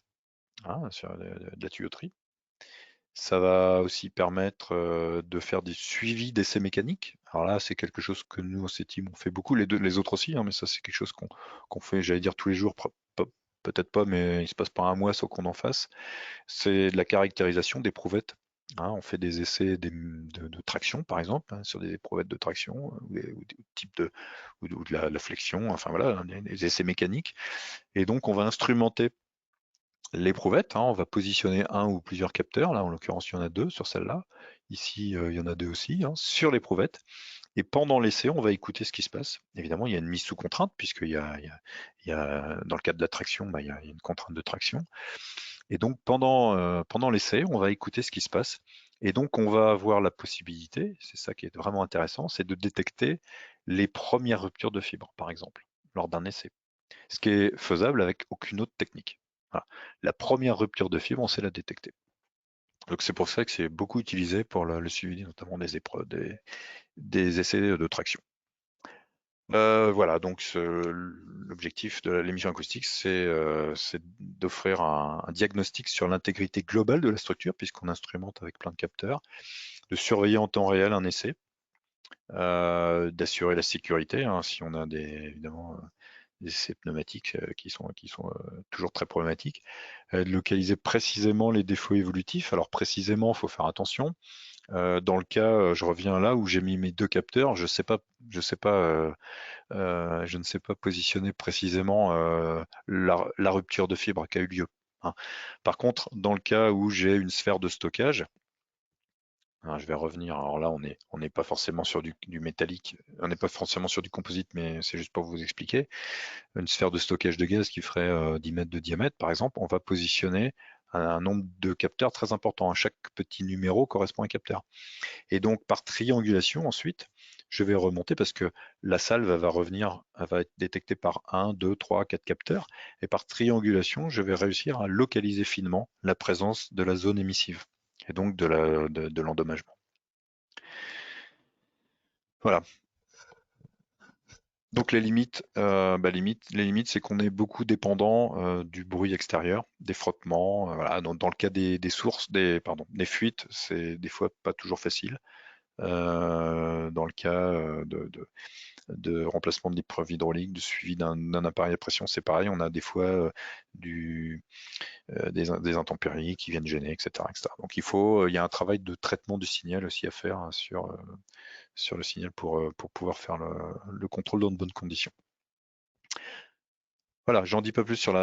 hein, sur de la tuyauterie. Ça va aussi permettre de faire des suivis d'essais mécaniques. Alors là, c'est quelque chose que nous, au CETIM, on fait beaucoup, les autres aussi, hein, mais ça, c'est quelque chose qu'on fait, j'allais dire, tous les jours, peut-être pas, mais il se passe pas un mois sans qu'on en fasse. C'est de la caractérisation d'éprouvettes, hein. On fait des essais de traction, par exemple, hein, sur des éprouvettes de traction, ou des types ou de la flexion, enfin voilà, hein, des essais mécaniques. Et donc, on va instrumenter l'éprouvette, hein, on va positionner un ou plusieurs capteurs. Là, en l'occurrence, il y en a deux sur celle-là. Ici, il y en a deux aussi, hein, sur l'éprouvette. Et pendant l'essai, on va écouter ce qui se passe. Évidemment, il y a une mise sous contrainte, puisqu'il y a, dans le cas de la traction, il y a une contrainte de traction. Et donc, pendant l'essai, on va écouter ce qui se passe. Et donc, on va avoir la possibilité, c'est ça qui est vraiment intéressant, c'est de détecter les premières ruptures de fibres, par exemple, lors d'un essai. Ce qui est faisable avec aucune autre technique. Voilà. La première rupture de fibre, on sait la détecter. Donc c'est pour ça que c'est beaucoup utilisé pour le suivi notamment des épreuves, des essais de traction. Voilà, donc l'objectif de l'émission acoustique, c'est d'offrir un diagnostic sur l'intégrité globale de la structure, puisqu'on instrumente avec plein de capteurs, de surveiller en temps réel un essai, d'assurer la sécurité, hein, si on a évidemment des essais pneumatiques qui sont toujours très problématiques, de localiser précisément les défauts évolutifs. Alors précisément, il faut faire attention. Dans le cas, je reviens là où j'ai mis mes deux capteurs, je ne sais pas positionner précisément la rupture de fibre qui a eu lieu, hein. Par contre, dans le cas où j'ai une sphère de stockage, hein, je vais revenir. Alors là, on n'est pas forcément sur du métallique, on n'est pas forcément sur du composite, mais c'est juste pour vous expliquer. Une sphère de stockage de gaz qui ferait 10 mètres de diamètre, par exemple, on va positionner un nombre de capteurs très important. Chaque petit numéro correspond à un capteur. Et donc, par triangulation, ensuite, je vais remonter parce que la salve elle va revenir, elle va être détectée par 1, 2, 3, 4 capteurs. Et par triangulation, je vais réussir à localiser finement la présence de la zone émissive et donc de l'endommagement. Voilà. Donc les limites, les limites, c'est qu'on est beaucoup dépendant du bruit extérieur, des frottements. Voilà. Dans le cas des sources, des fuites, c'est des fois pas toujours facile. Dans le cas de remplacement de l'épreuve hydraulique, de suivi d'un appareil à pression, c'est pareil. On a des fois des intempéries qui viennent gêner, etc., etc. Donc il y a un travail de traitement du signal aussi à faire sur le signal pour pouvoir faire le contrôle dans de bonnes conditions. Voilà, j'en dis pas plus sur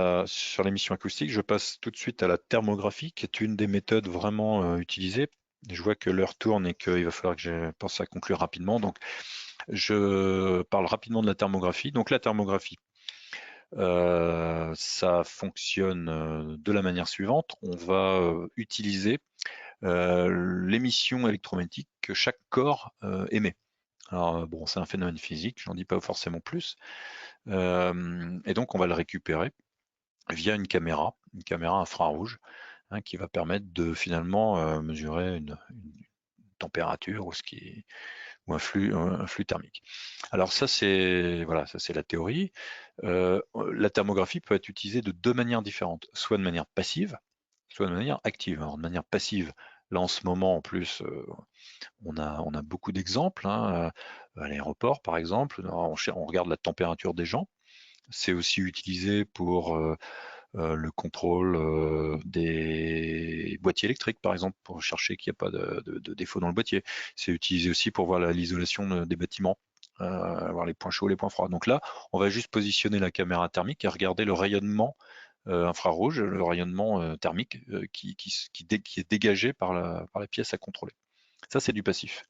l'émission acoustique. Je passe tout de suite à la thermographie, qui est une des méthodes vraiment utilisées. Je vois que l'heure tourne et qu'il va falloir que je pense à conclure rapidement. Donc, je parle rapidement de la thermographie. Donc, la thermographie, ça fonctionne de la manière suivante. On va utiliser l'émission électromagnétique que chaque corps émet. Alors, bon, c'est un phénomène physique, j'en dis pas forcément plus. Et donc, on va le récupérer via une caméra infrarouge, hein, qui va permettre de finalement mesurer une température ou un flux thermique. Alors ça, c'est la théorie. La thermographie peut être utilisée de deux manières différentes, soit de manière passive, soit de manière active. Alors de manière passive, Là, en ce moment, en plus, on a beaucoup d'exemples, hein, à l'aéroport, par exemple, on regarde la température des gens. C'est aussi utilisé pour le contrôle des boîtiers électriques, par exemple, pour chercher qu'il n'y a pas de défaut dans le boîtier. C'est utilisé aussi pour voir l'isolation des bâtiments, voir les points chauds, les points froids. Donc là, on va juste positionner la caméra thermique et regarder le rayonnement infrarouge, le rayonnement thermique qui est dégagé par la pièce à contrôler. Ça, c'est du passif.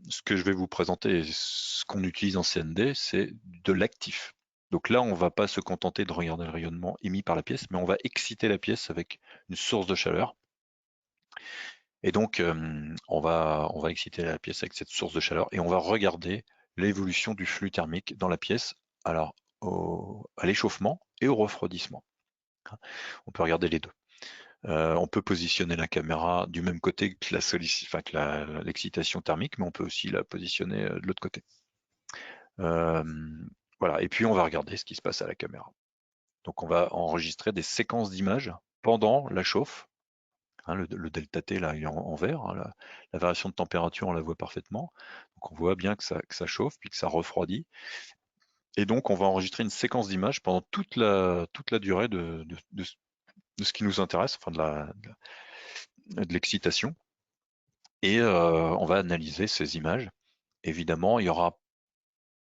Ce que je vais vous présenter, ce qu'on utilise en CND, c'est de l'actif. Donc là, on ne va pas se contenter de regarder le rayonnement émis par la pièce, mais on va exciter la pièce avec une source de chaleur. Et donc, on va exciter la pièce avec cette source de chaleur et on va regarder l'évolution du flux thermique dans la pièce, alors à l'échauffement et au refroidissement. On peut regarder les deux. On peut positionner la caméra du même côté que l'excitation thermique, mais on peut aussi la positionner de l'autre côté. Voilà, et puis on va regarder ce qui se passe à la caméra. Donc on va enregistrer des séquences d'images pendant la chauffe. Hein, le delta T là, il est en vert. Hein, la variation de température, on la voit parfaitement. Donc on voit bien que ça chauffe puis que ça refroidit. Et donc on va enregistrer une séquence d'images pendant toute la durée de ce qui nous intéresse, enfin de l'excitation. Et on va analyser ces images. Évidemment, il y aura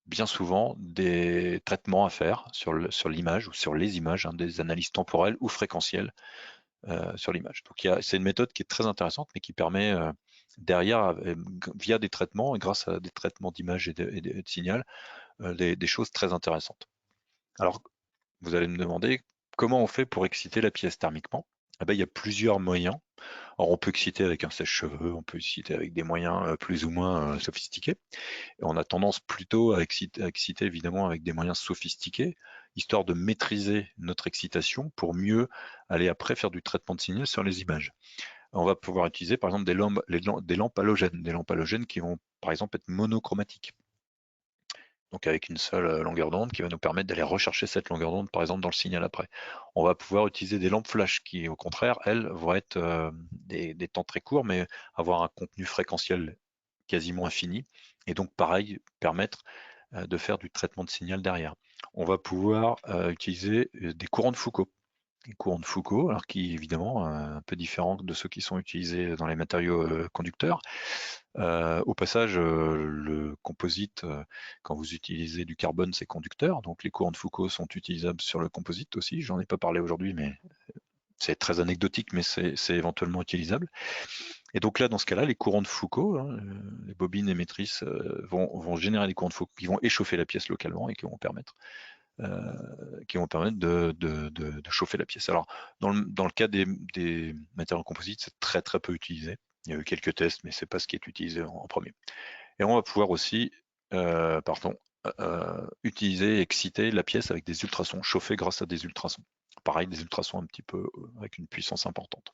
bien souvent des traitements à faire sur l'image ou sur les images, hein, des analyses temporelles ou fréquentielles sur l'image. Donc c'est une méthode qui est très intéressante, mais qui permet derrière, via des traitements et grâce à des traitements d'image et de signal, des choses très intéressantes. Alors, vous allez me demander comment on fait pour exciter la pièce thermiquement. Eh ben, il y a plusieurs moyens. Alors, on peut exciter avec un sèche-cheveux, on peut exciter avec des moyens plus ou moins sophistiqués. Et on a tendance plutôt à exciter évidemment avec des moyens sophistiqués, histoire de maîtriser notre excitation pour mieux aller après faire du traitement de signal sur les images. On va pouvoir utiliser par exemple des lampes halogènes qui vont par exemple être monochromatiques. Donc avec une seule longueur d'onde qui va nous permettre d'aller rechercher cette longueur d'onde par exemple dans le signal après. On va pouvoir utiliser des lampes flash qui au contraire, elles, vont être des temps très courts mais avoir un contenu fréquentiel quasiment infini et donc pareil permettre de faire du traitement de signal derrière. On va pouvoir utiliser des courants de Foucault. Les courants de Foucault, alors qui évidemment un peu différents de ceux qui sont utilisés dans les matériaux conducteurs. Au passage, le composite, quand vous utilisez du carbone, c'est conducteur, donc les courants de Foucault sont utilisables sur le composite aussi. J'en ai pas parlé aujourd'hui, mais c'est très anecdotique, mais c'est éventuellement utilisable. Et donc là, dans ce cas-là, les courants de Foucault, hein, les bobines émettrices vont générer des courants de Foucault qui vont échauffer la pièce localement et qui vont permettre de chauffer la pièce. Alors, dans le cas des matériaux composites, c'est très très peu utilisé. Il y a eu quelques tests, mais c'est pas ce qui est utilisé en premier. Et on va pouvoir aussi, utiliser et exciter la pièce avec des ultrasons, chauffer grâce à des ultrasons. Pareil, des ultrasons un petit peu avec une puissance importante.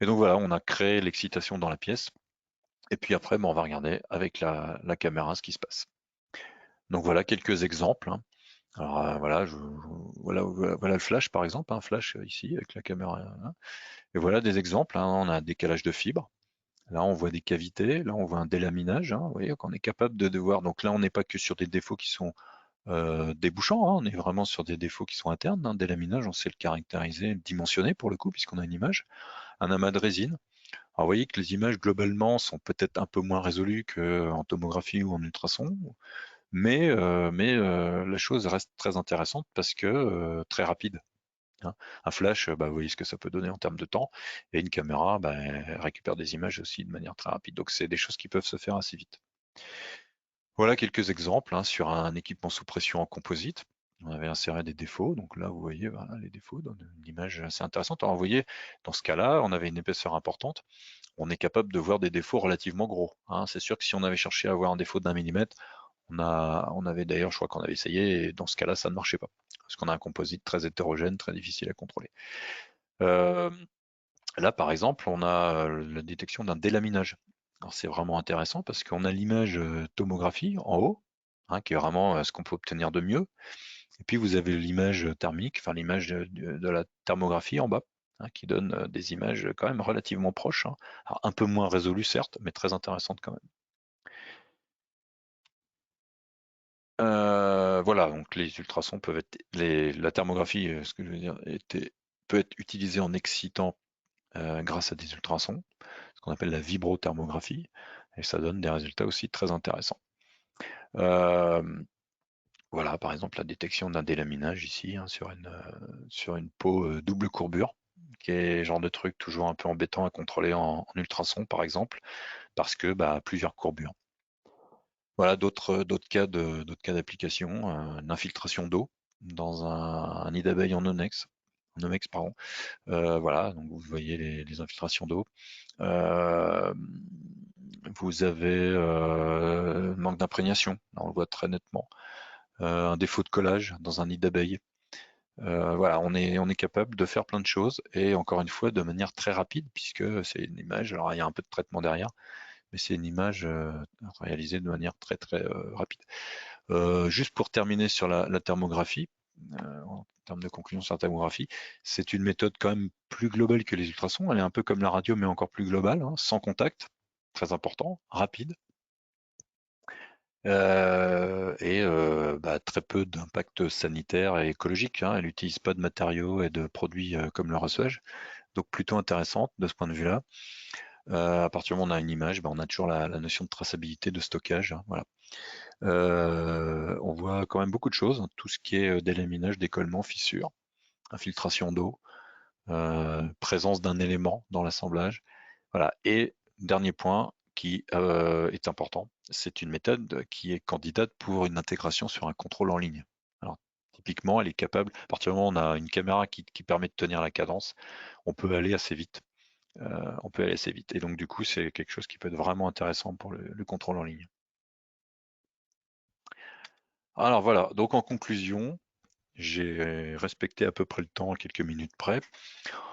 Et donc voilà, on a créé l'excitation dans la pièce. Et puis après, on va regarder avec la caméra ce qui se passe. Donc voilà quelques exemples. Hein. Alors voilà le flash par exemple, un flash ici avec la caméra. Hein. Et voilà des exemples. Hein. On a un décalage de fibres. Là, on voit des cavités. Là, on voit un délaminage. Hein. Vous voyez qu'on est capable de voir. Donc là, on n'est pas que sur des défauts qui sont débouchants. Hein. On est vraiment sur des défauts qui sont internes. Un délaminage, on sait le caractériser, le dimensionner pour le coup, puisqu'on a une image. Un amas de résine. Alors, vous voyez que les images globalement sont peut-être un peu moins résolues qu'en tomographie ou en ultrason, mais la chose reste très intéressante parce que très rapide. Hein. Un flash, vous voyez ce que ça peut donner en termes de temps, et une caméra elle récupère des images aussi de manière très rapide. Donc c'est des choses qui peuvent se faire assez vite. Voilà quelques exemples hein, sur un équipement sous pression en composite. On avait inséré des défauts, donc là vous voyez les défauts dans une image assez intéressante. Alors vous voyez, dans ce cas-là, on avait une épaisseur importante, on est capable de voir des défauts relativement gros. Hein. C'est sûr que si on avait cherché à avoir un défaut d'1 millimètre, on avait d'ailleurs, je crois qu'on avait essayé, et dans ce cas-là, ça ne marchait pas. Parce qu'on a un composite très hétérogène, très difficile à contrôler. Là, par exemple, on a la détection d'un délaminage. Alors c'est vraiment intéressant parce qu'on a l'image tomographie en haut, hein, qui est vraiment ce qu'on peut obtenir de mieux. Et puis vous avez l'image thermique, enfin l'image de la thermographie en bas, qui donne des images quand même relativement proches, hein. Alors, un peu moins résolues certes, mais très intéressantes quand même. Voilà, donc les ultrasons peuvent être, la thermographie, ce que je veux dire, peut être utilisée en excitant grâce à des ultrasons, ce qu'on appelle la vibrothermographie, et ça donne des résultats aussi très intéressants. Euh, voilà, par exemple, la détection d'un délaminage ici, hein, sur une peau double courbure, qui est le genre de truc toujours un peu embêtant à contrôler en ultrason, par exemple, parce que plusieurs courbures. Voilà, d'autres cas d'application, l'infiltration d'eau dans un nid d'abeilles en omex, pardon. Voilà, donc vous voyez les infiltrations d'eau. Vous avez manque d'imprégnation, on le voit très nettement. Un défaut de collage dans un nid d'abeilles. Voilà, on est capable de faire plein de choses et encore une fois de manière très rapide puisque c'est une image. Alors il y a un peu de traitement derrière, mais c'est une image réalisée de manière très très rapide. Juste pour terminer sur la thermographie, en termes de conclusion sur la thermographie, c'est une méthode quand même plus globale que les ultrasons. Elle est un peu comme la radio, mais encore plus globale, hein, sans contact, très important, rapide, très peu d'impact sanitaire et écologique, hein. Elle n'utilise pas de matériaux et de produits comme le reçage, donc plutôt intéressante de ce point de vue-là. À partir du moment où on a une image, on a toujours la notion de traçabilité, de stockage, hein, voilà. On voit quand même beaucoup de choses, hein, tout ce qui est délaminage, décollement, fissure, infiltration d'eau, présence d'un élément dans l'assemblage. Voilà. Et dernier point qui est important, c'est une méthode qui est candidate pour une intégration sur un contrôle en ligne. Alors, typiquement, elle est capable, à partir du moment où on a une caméra qui permet de tenir la cadence, on peut aller assez vite. Et donc, du coup, c'est quelque chose qui peut être vraiment intéressant pour le contrôle en ligne. Alors voilà, donc en conclusion, j'ai respecté à peu près le temps, à quelques minutes près.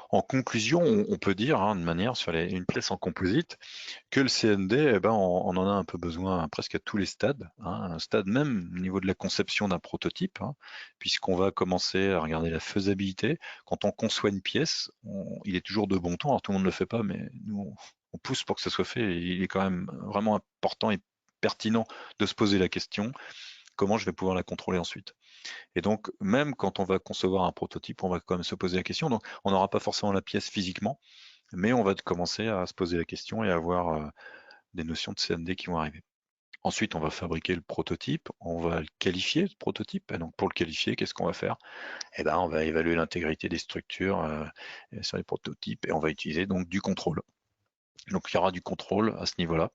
En conclusion, on peut dire, hein, de manière sur une pièce en composite, que le CND, on en a un peu besoin presque à tous les stades, hein, un stade même au niveau de la conception d'un prototype, hein, puisqu'on va commencer à regarder la faisabilité. Quand on conçoit une pièce, il est toujours de bon ton, alors tout le monde ne le fait pas, mais nous, on pousse pour que ça soit fait, et il est quand même vraiment important et pertinent de se poser la question, comment je vais pouvoir la contrôler ensuite? Et donc, même quand on va concevoir un prototype, on va quand même se poser la question. Donc, on n'aura pas forcément la pièce physiquement, mais on va commencer à se poser la question et à avoir des notions de CND qui vont arriver. Ensuite, on va fabriquer le prototype, on va le qualifier, le prototype. Et donc, pour le qualifier, qu'est-ce qu'on va faire? Eh ben, on va évaluer l'intégrité des structures sur les prototypes et on va utiliser donc du contrôle. Donc, il y aura du contrôle à ce niveau-là.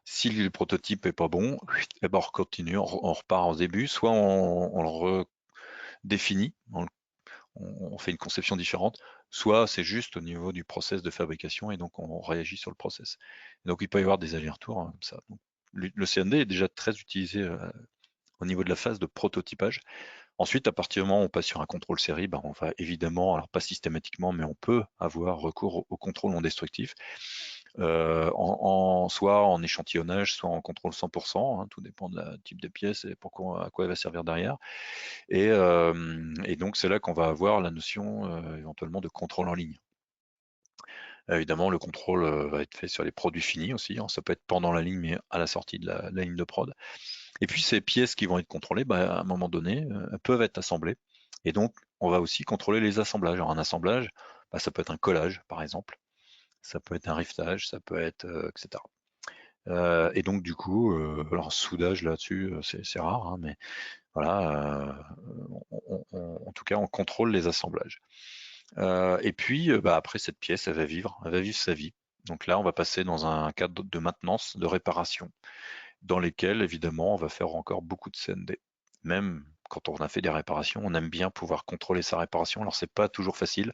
Si le prototype est pas bon, eh ben, on continue, on repart au début, soit on le redéfinit, on fait une conception différente, soit c'est juste au niveau du process de fabrication et donc on réagit sur le process. Donc il peut y avoir des allers-retours, hein, comme ça. Donc, le CND est déjà très utilisé au niveau de la phase de prototypage. Ensuite, à partir du moment où on passe sur un contrôle série, on va évidemment, alors pas systématiquement, mais on peut avoir recours au contrôle non destructif, soit en échantillonnage, soit en contrôle 100%, hein, tout dépend de la type de pièce et à quoi elle va servir derrière. Et donc c'est là qu'on va avoir la notion éventuellement de contrôle en ligne. Évidemment, le contrôle va être fait sur les produits finis aussi, hein. Ça peut être pendant la ligne, mais à la sortie de la ligne de prod. Et puis ces pièces qui vont être contrôlées, à un moment donné, peuvent être assemblées. Et donc, on va aussi contrôler les assemblages. Alors un assemblage, ça peut être un collage, par exemple. Ça peut être un riftage, ça peut être, etc. Et donc du coup, alors soudage là-dessus, c'est rare, hein, mais voilà, en tout cas, on contrôle les assemblages. Et puis, après, cette pièce, elle va vivre sa vie. Donc là, on va passer dans un cadre de maintenance, de réparation, dans lesquels, évidemment, on va faire encore beaucoup de CND. Même quand on a fait des réparations, on aime bien pouvoir contrôler sa réparation. Alors, c'est pas toujours facile.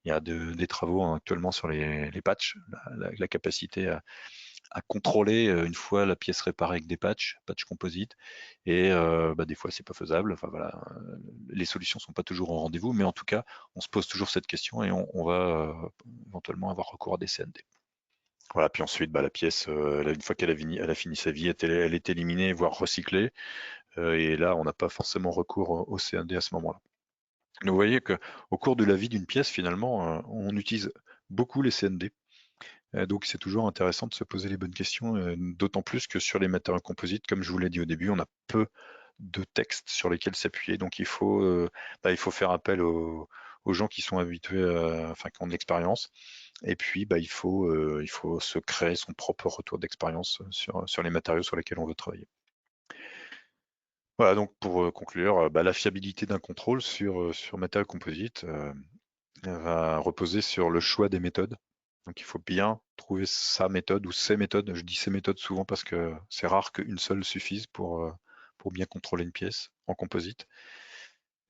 Il y a des travaux actuellement sur les patchs, la capacité à contrôler une fois la pièce réparée avec des patchs composites. Et des fois, c'est pas faisable. Enfin voilà, les solutions sont pas toujours au rendez-vous, mais en tout cas, on se pose toujours cette question et on va éventuellement avoir recours à des CND. Voilà, puis ensuite, la pièce, une fois elle a fini sa vie, elle est éliminée, voire recyclée. Et là, on n'a pas forcément recours au CND à ce moment-là. vous voyez qu'au cours de la vie d'une pièce, finalement, on utilise beaucoup les CND. Donc c'est toujours intéressant de se poser les bonnes questions, d'autant plus que sur les matériaux composites, comme je vous l'ai dit au début, on a peu de textes sur lesquels s'appuyer. Donc il faut faire appel aux gens qui sont habitués, enfin qui ont de l'expérience. Et puis il faut se créer son propre retour d'expérience sur les matériaux sur lesquels on veut travailler. Voilà, donc pour conclure, la fiabilité d'un contrôle sur matériaux composites va reposer sur le choix des méthodes. Donc il faut bien trouver sa méthode ou ses méthodes. Je dis ces méthodes souvent parce que c'est rare qu'une seule suffise pour bien contrôler une pièce en composite.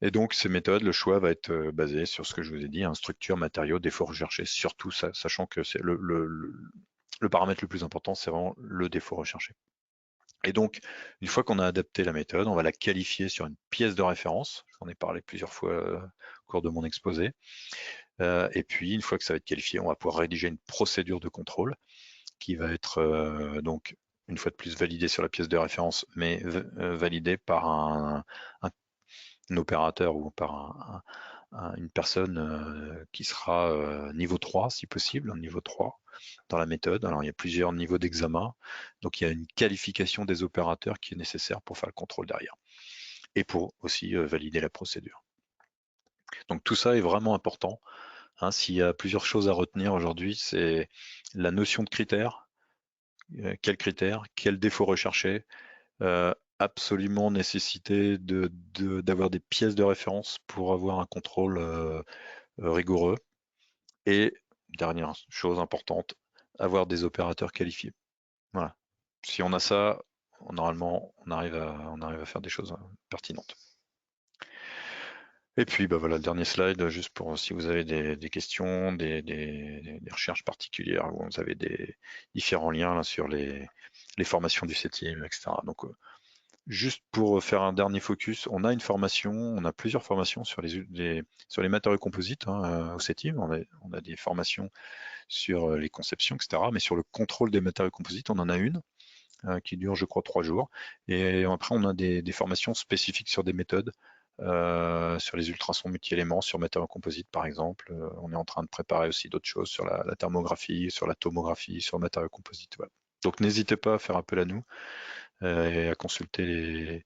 Et donc ces méthodes, le choix va être basé sur ce que je vous ai dit, structure, matériaux, défaut recherché, surtout sachant que c'est le paramètre le plus important, c'est vraiment le défaut recherché. Et donc, une fois qu'on a adapté la méthode, on va la qualifier sur une pièce de référence. J'en ai parlé plusieurs fois au cours de mon exposé. Et puis, une fois que ça va être qualifié, on va pouvoir rédiger une procédure de contrôle qui va être donc, une fois de plus, validée sur la pièce de référence, mais validée par un opérateur ou par une personne qui sera niveau 3, si possible, niveau 3 dans la méthode. Alors, il y a plusieurs niveaux d'examen. Donc, il y a une qualification des opérateurs qui est nécessaire pour faire le contrôle derrière et pour aussi valider la procédure. Donc, tout ça est vraiment important. S'il y a plusieurs choses à retenir aujourd'hui, c'est la notion de critères. Quels critères, quels défauts recherchés, absolument nécessité d'avoir des pièces de référence pour avoir un contrôle rigoureux. Et dernière chose importante, avoir des opérateurs qualifiés. Voilà. Si on a ça, normalement, on arrive à faire des choses pertinentes. Et puis voilà, le dernier slide, juste pour si vous avez des questions, des recherches particulières, où vous avez des différents liens là, sur les formations du CETIM, etc. Donc juste pour faire un dernier focus, on a une formation, on a plusieurs formations sur les matériaux composites au CETIM. On a des formations sur les conceptions, etc. Mais sur le contrôle des matériaux composites, on en a une qui dure, je crois, 3 jours. Et après, on a des formations spécifiques sur des méthodes, sur les ultrasons multi-éléments, sur matériaux composites, par exemple. On est en train de préparer aussi d'autres choses sur la thermographie, sur la tomographie, sur matériaux composites. Voilà. Donc, n'hésitez pas à faire appel à nous et à consulter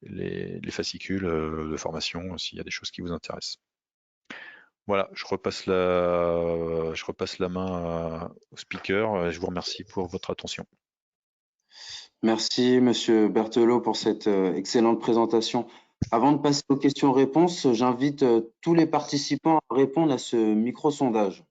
les fascicules de formation s'il y a des choses qui vous intéressent. Voilà, je repasse la main au speaker. Je vous remercie pour votre attention. Merci, Monsieur Berthelot, pour cette excellente présentation. Avant de passer aux questions-réponses, j'invite tous les participants à répondre à ce micro-sondage.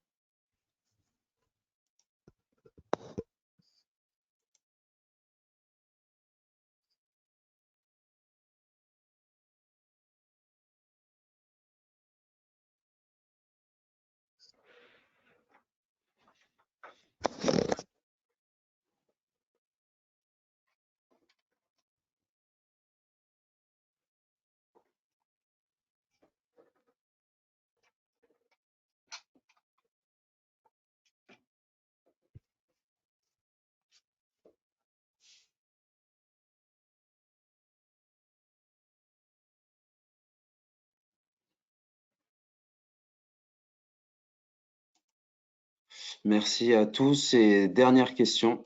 Merci à tous. Et dernière question.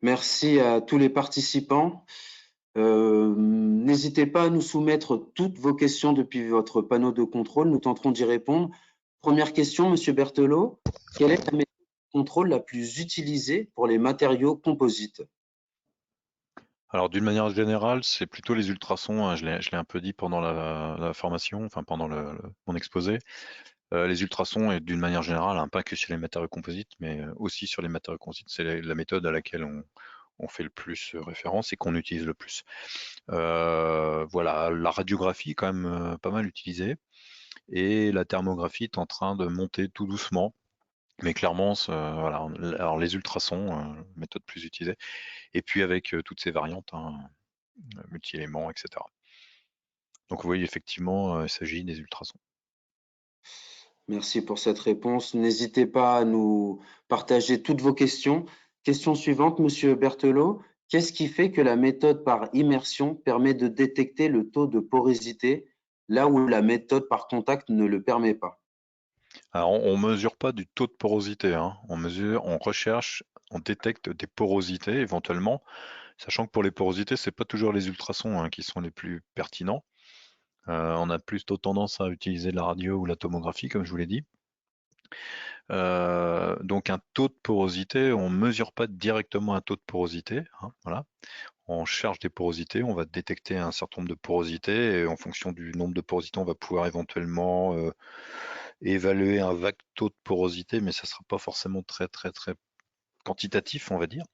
Merci à tous les participants. N'hésitez pas à nous soumettre toutes vos questions depuis votre panneau de contrôle. Nous tenterons d'y répondre. Première question, Monsieur Berthelot. Quelle est la méthode de contrôle la plus utilisée pour les matériaux composites? Alors d'une manière générale, c'est plutôt les ultrasons. Je l'ai un peu dit pendant la formation, enfin pendant mon exposé. Les ultrasons, et d'une manière générale, pas que sur les matériaux composites, mais aussi sur les matériaux composites, c'est la méthode à laquelle on fait le plus référence et qu'on utilise le plus. Voilà, la radiographie est quand même pas mal utilisée et la thermographie est en train de monter tout doucement. Mais clairement, voilà, alors les ultrasons, méthode plus utilisée, et puis avec toutes ces variantes, hein, multi-éléments, etc. Donc oui, effectivement, il s'agit des ultrasons. Merci pour cette réponse. N'hésitez pas à nous partager toutes vos questions. Question suivante, Monsieur Berthelot. Qu'est-ce qui fait que la méthode par immersion permet de détecter le taux de porosité là où la méthode par contact ne le permet pas? Alors on mesure pas du taux de porosité, hein. On recherche, on détecte des porosités éventuellement, sachant que pour les porosités, c'est pas toujours les ultrasons, hein, qui sont les plus pertinents. On a plutôt tendance à utiliser la radio ou la tomographie, comme je vous l'ai dit. Donc un taux de porosité, on mesure pas directement un taux de porosité, hein, voilà. On cherche des porosités, on va détecter un certain nombre de porosités et en fonction du nombre de porosités, on va pouvoir éventuellement évaluer un vague taux de porosité, mais ça sera pas forcément très quantitatif, on va dire.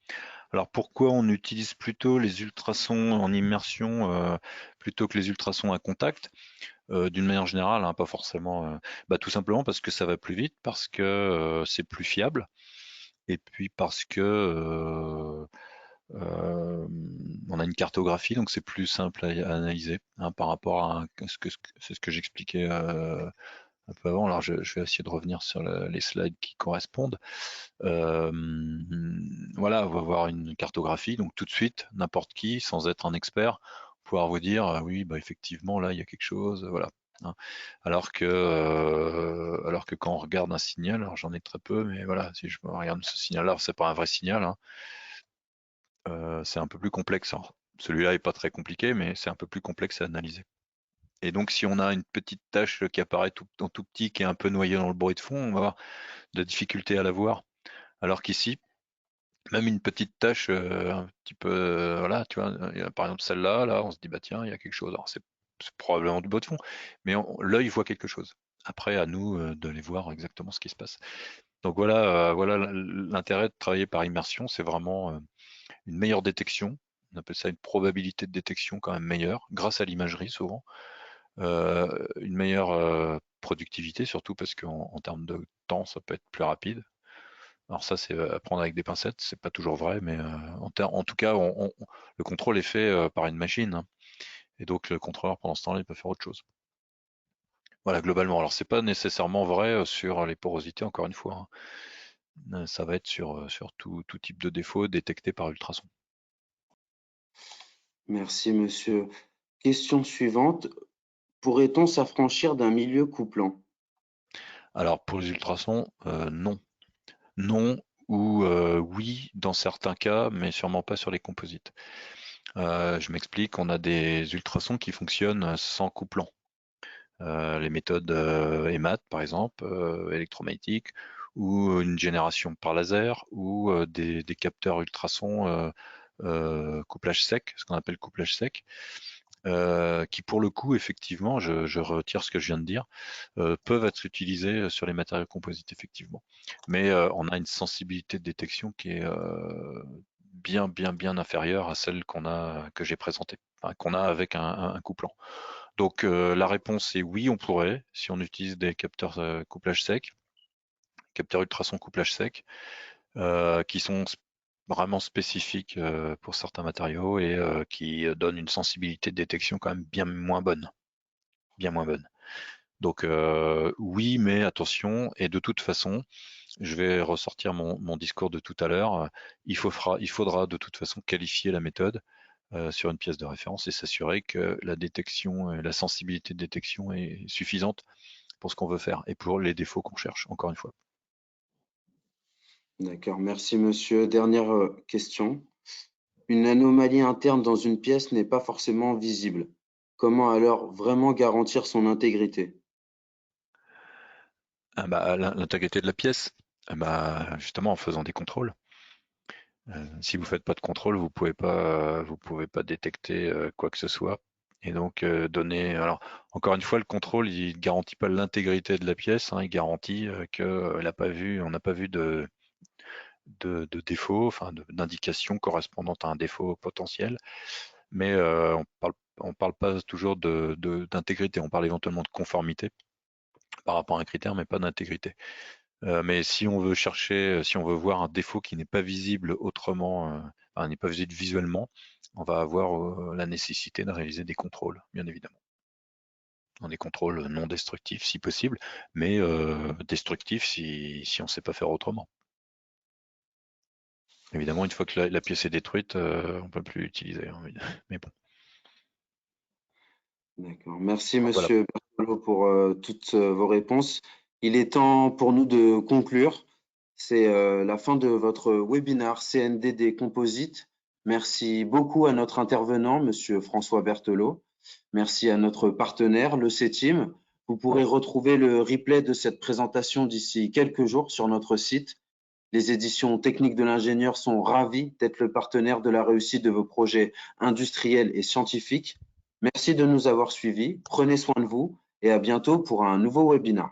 Alors pourquoi on utilise plutôt les ultrasons en immersion plutôt que les ultrasons à contact? D'une manière générale, hein, pas forcément. Tout simplement parce que ça va plus vite, parce que c'est plus fiable, et puis parce que on a une cartographie, donc c'est plus simple à analyser, hein, par rapport à c'est ce que j'expliquais un peu avant. Alors je vais essayer de revenir sur les slides qui correspondent. Voilà, on va voir une cartographie, donc tout de suite, n'importe qui, sans être un expert, pouvoir vous dire oui, effectivement là il y a quelque chose, voilà, hein. Alors que quand on regarde un signal, alors j'en ai très peu, mais voilà, si je regarde ce signal-là, c'est pas un vrai signal, hein, c'est un peu plus complexe, hein. Celui-là est pas très compliqué, mais c'est un peu plus complexe à analyser. Et donc si on a une petite tâche qui apparaît en tout petit, qui est un peu noyée dans le bruit de fond, on va avoir de la difficulté à la voir. Alors qu'ici, même une petite tâche un petit peu, voilà, tu vois, par exemple celle-là, là, on se dit, bah tiens, il y a quelque chose. Alors c'est probablement du bruit de fond, mais l'œil voit quelque chose. Après, à nous de les voir exactement ce qui se passe. Donc voilà, voilà l'intérêt de travailler par immersion, c'est vraiment une meilleure détection. On appelle ça une probabilité de détection quand même meilleure, grâce à l'imagerie souvent. Une meilleure productivité, surtout parce qu'en termes de temps, ça peut être plus rapide. Alors ça, c'est à prendre avec des pincettes, c'est pas toujours vrai, mais en tout cas, le contrôle est fait par une machine, hein. Et donc le contrôleur, pendant ce temps-là, il peut faire autre chose. Voilà, globalement. Alors c'est pas nécessairement vrai sur les porosités, encore une fois, hein. Ça va être sur tout type de défaut détecté par ultrason. Merci, monsieur. Question suivante. Pourrait-on s'affranchir d'un milieu couplant? Alors pour les ultrasons, non. Non ou oui dans certains cas, mais sûrement pas sur les composites. Je m'explique, on a des ultrasons qui fonctionnent sans couplant. Les méthodes EMAT par exemple, électromagnétiques, ou une génération par laser, ou des capteurs ultrasons couplage sec, ce qu'on appelle couplage sec, qui pour le coup, effectivement, je retire ce que je viens de dire, peuvent être utilisés sur les matériaux composites, effectivement. Mais on a une sensibilité de détection qui est bien inférieure à celle que j'ai présentée, enfin, qu'on a avec un couplant. Donc la réponse est oui, on pourrait, si on utilise des capteurs couplage sec, capteurs ultrasons couplage sec, qui sont vraiment spécifiques pour certains matériaux et qui donnent une sensibilité de détection quand même bien moins bonne. Bien moins bonne. Donc oui, mais attention, et de toute façon, je vais ressortir mon discours de tout à l'heure, il faudra de toute façon qualifier la méthode sur une pièce de référence et s'assurer que la détection, la sensibilité de détection est suffisante pour ce qu'on veut faire et pour les défauts qu'on cherche, encore une fois. D'accord, merci monsieur. Dernière question. Une anomalie interne dans une pièce n'est pas forcément visible. Comment alors vraiment garantir son intégrité? L'intégrité de la pièce, justement en faisant des contrôles. Si vous faites pas de contrôle, vous pouvez pas détecter quoi que ce soit. Et donc donner. Alors encore une fois, le contrôle, il garantit pas l'intégrité de la pièce, hein, il garantit que on n'a pas vu défauts, enfin d'indications correspondant à un défaut potentiel. Mais on parle pas toujours d'intégrité, on parle éventuellement de conformité par rapport à un critère, mais pas d'intégrité. Mais si on veut chercher, si on veut voir un défaut qui n'est pas visible autrement, n'est pas visible visuellement, on va avoir la nécessité de réaliser des contrôles, bien évidemment. Des contrôles non destructifs si possible, mais destructifs si on ne sait pas faire autrement. Évidemment, une fois que la pièce est détruite, on ne peut plus l'utiliser, hein, mais bon. D'accord. Merci, Donc, voilà. Monsieur Berthelot, pour toutes vos réponses. Il est temps pour nous de conclure. C'est la fin de votre webinaire CNDD Composite. Merci beaucoup à notre intervenant, Monsieur François Berthelot. Merci à notre partenaire, le CETIM. Vous pourrez retrouver le replay de cette présentation d'ici quelques jours sur notre site. Les éditions techniques de l'ingénieur sont ravis d'être le partenaire de la réussite de vos projets industriels et scientifiques. Merci de nous avoir suivis. Prenez soin de vous et à bientôt pour un nouveau webinaire.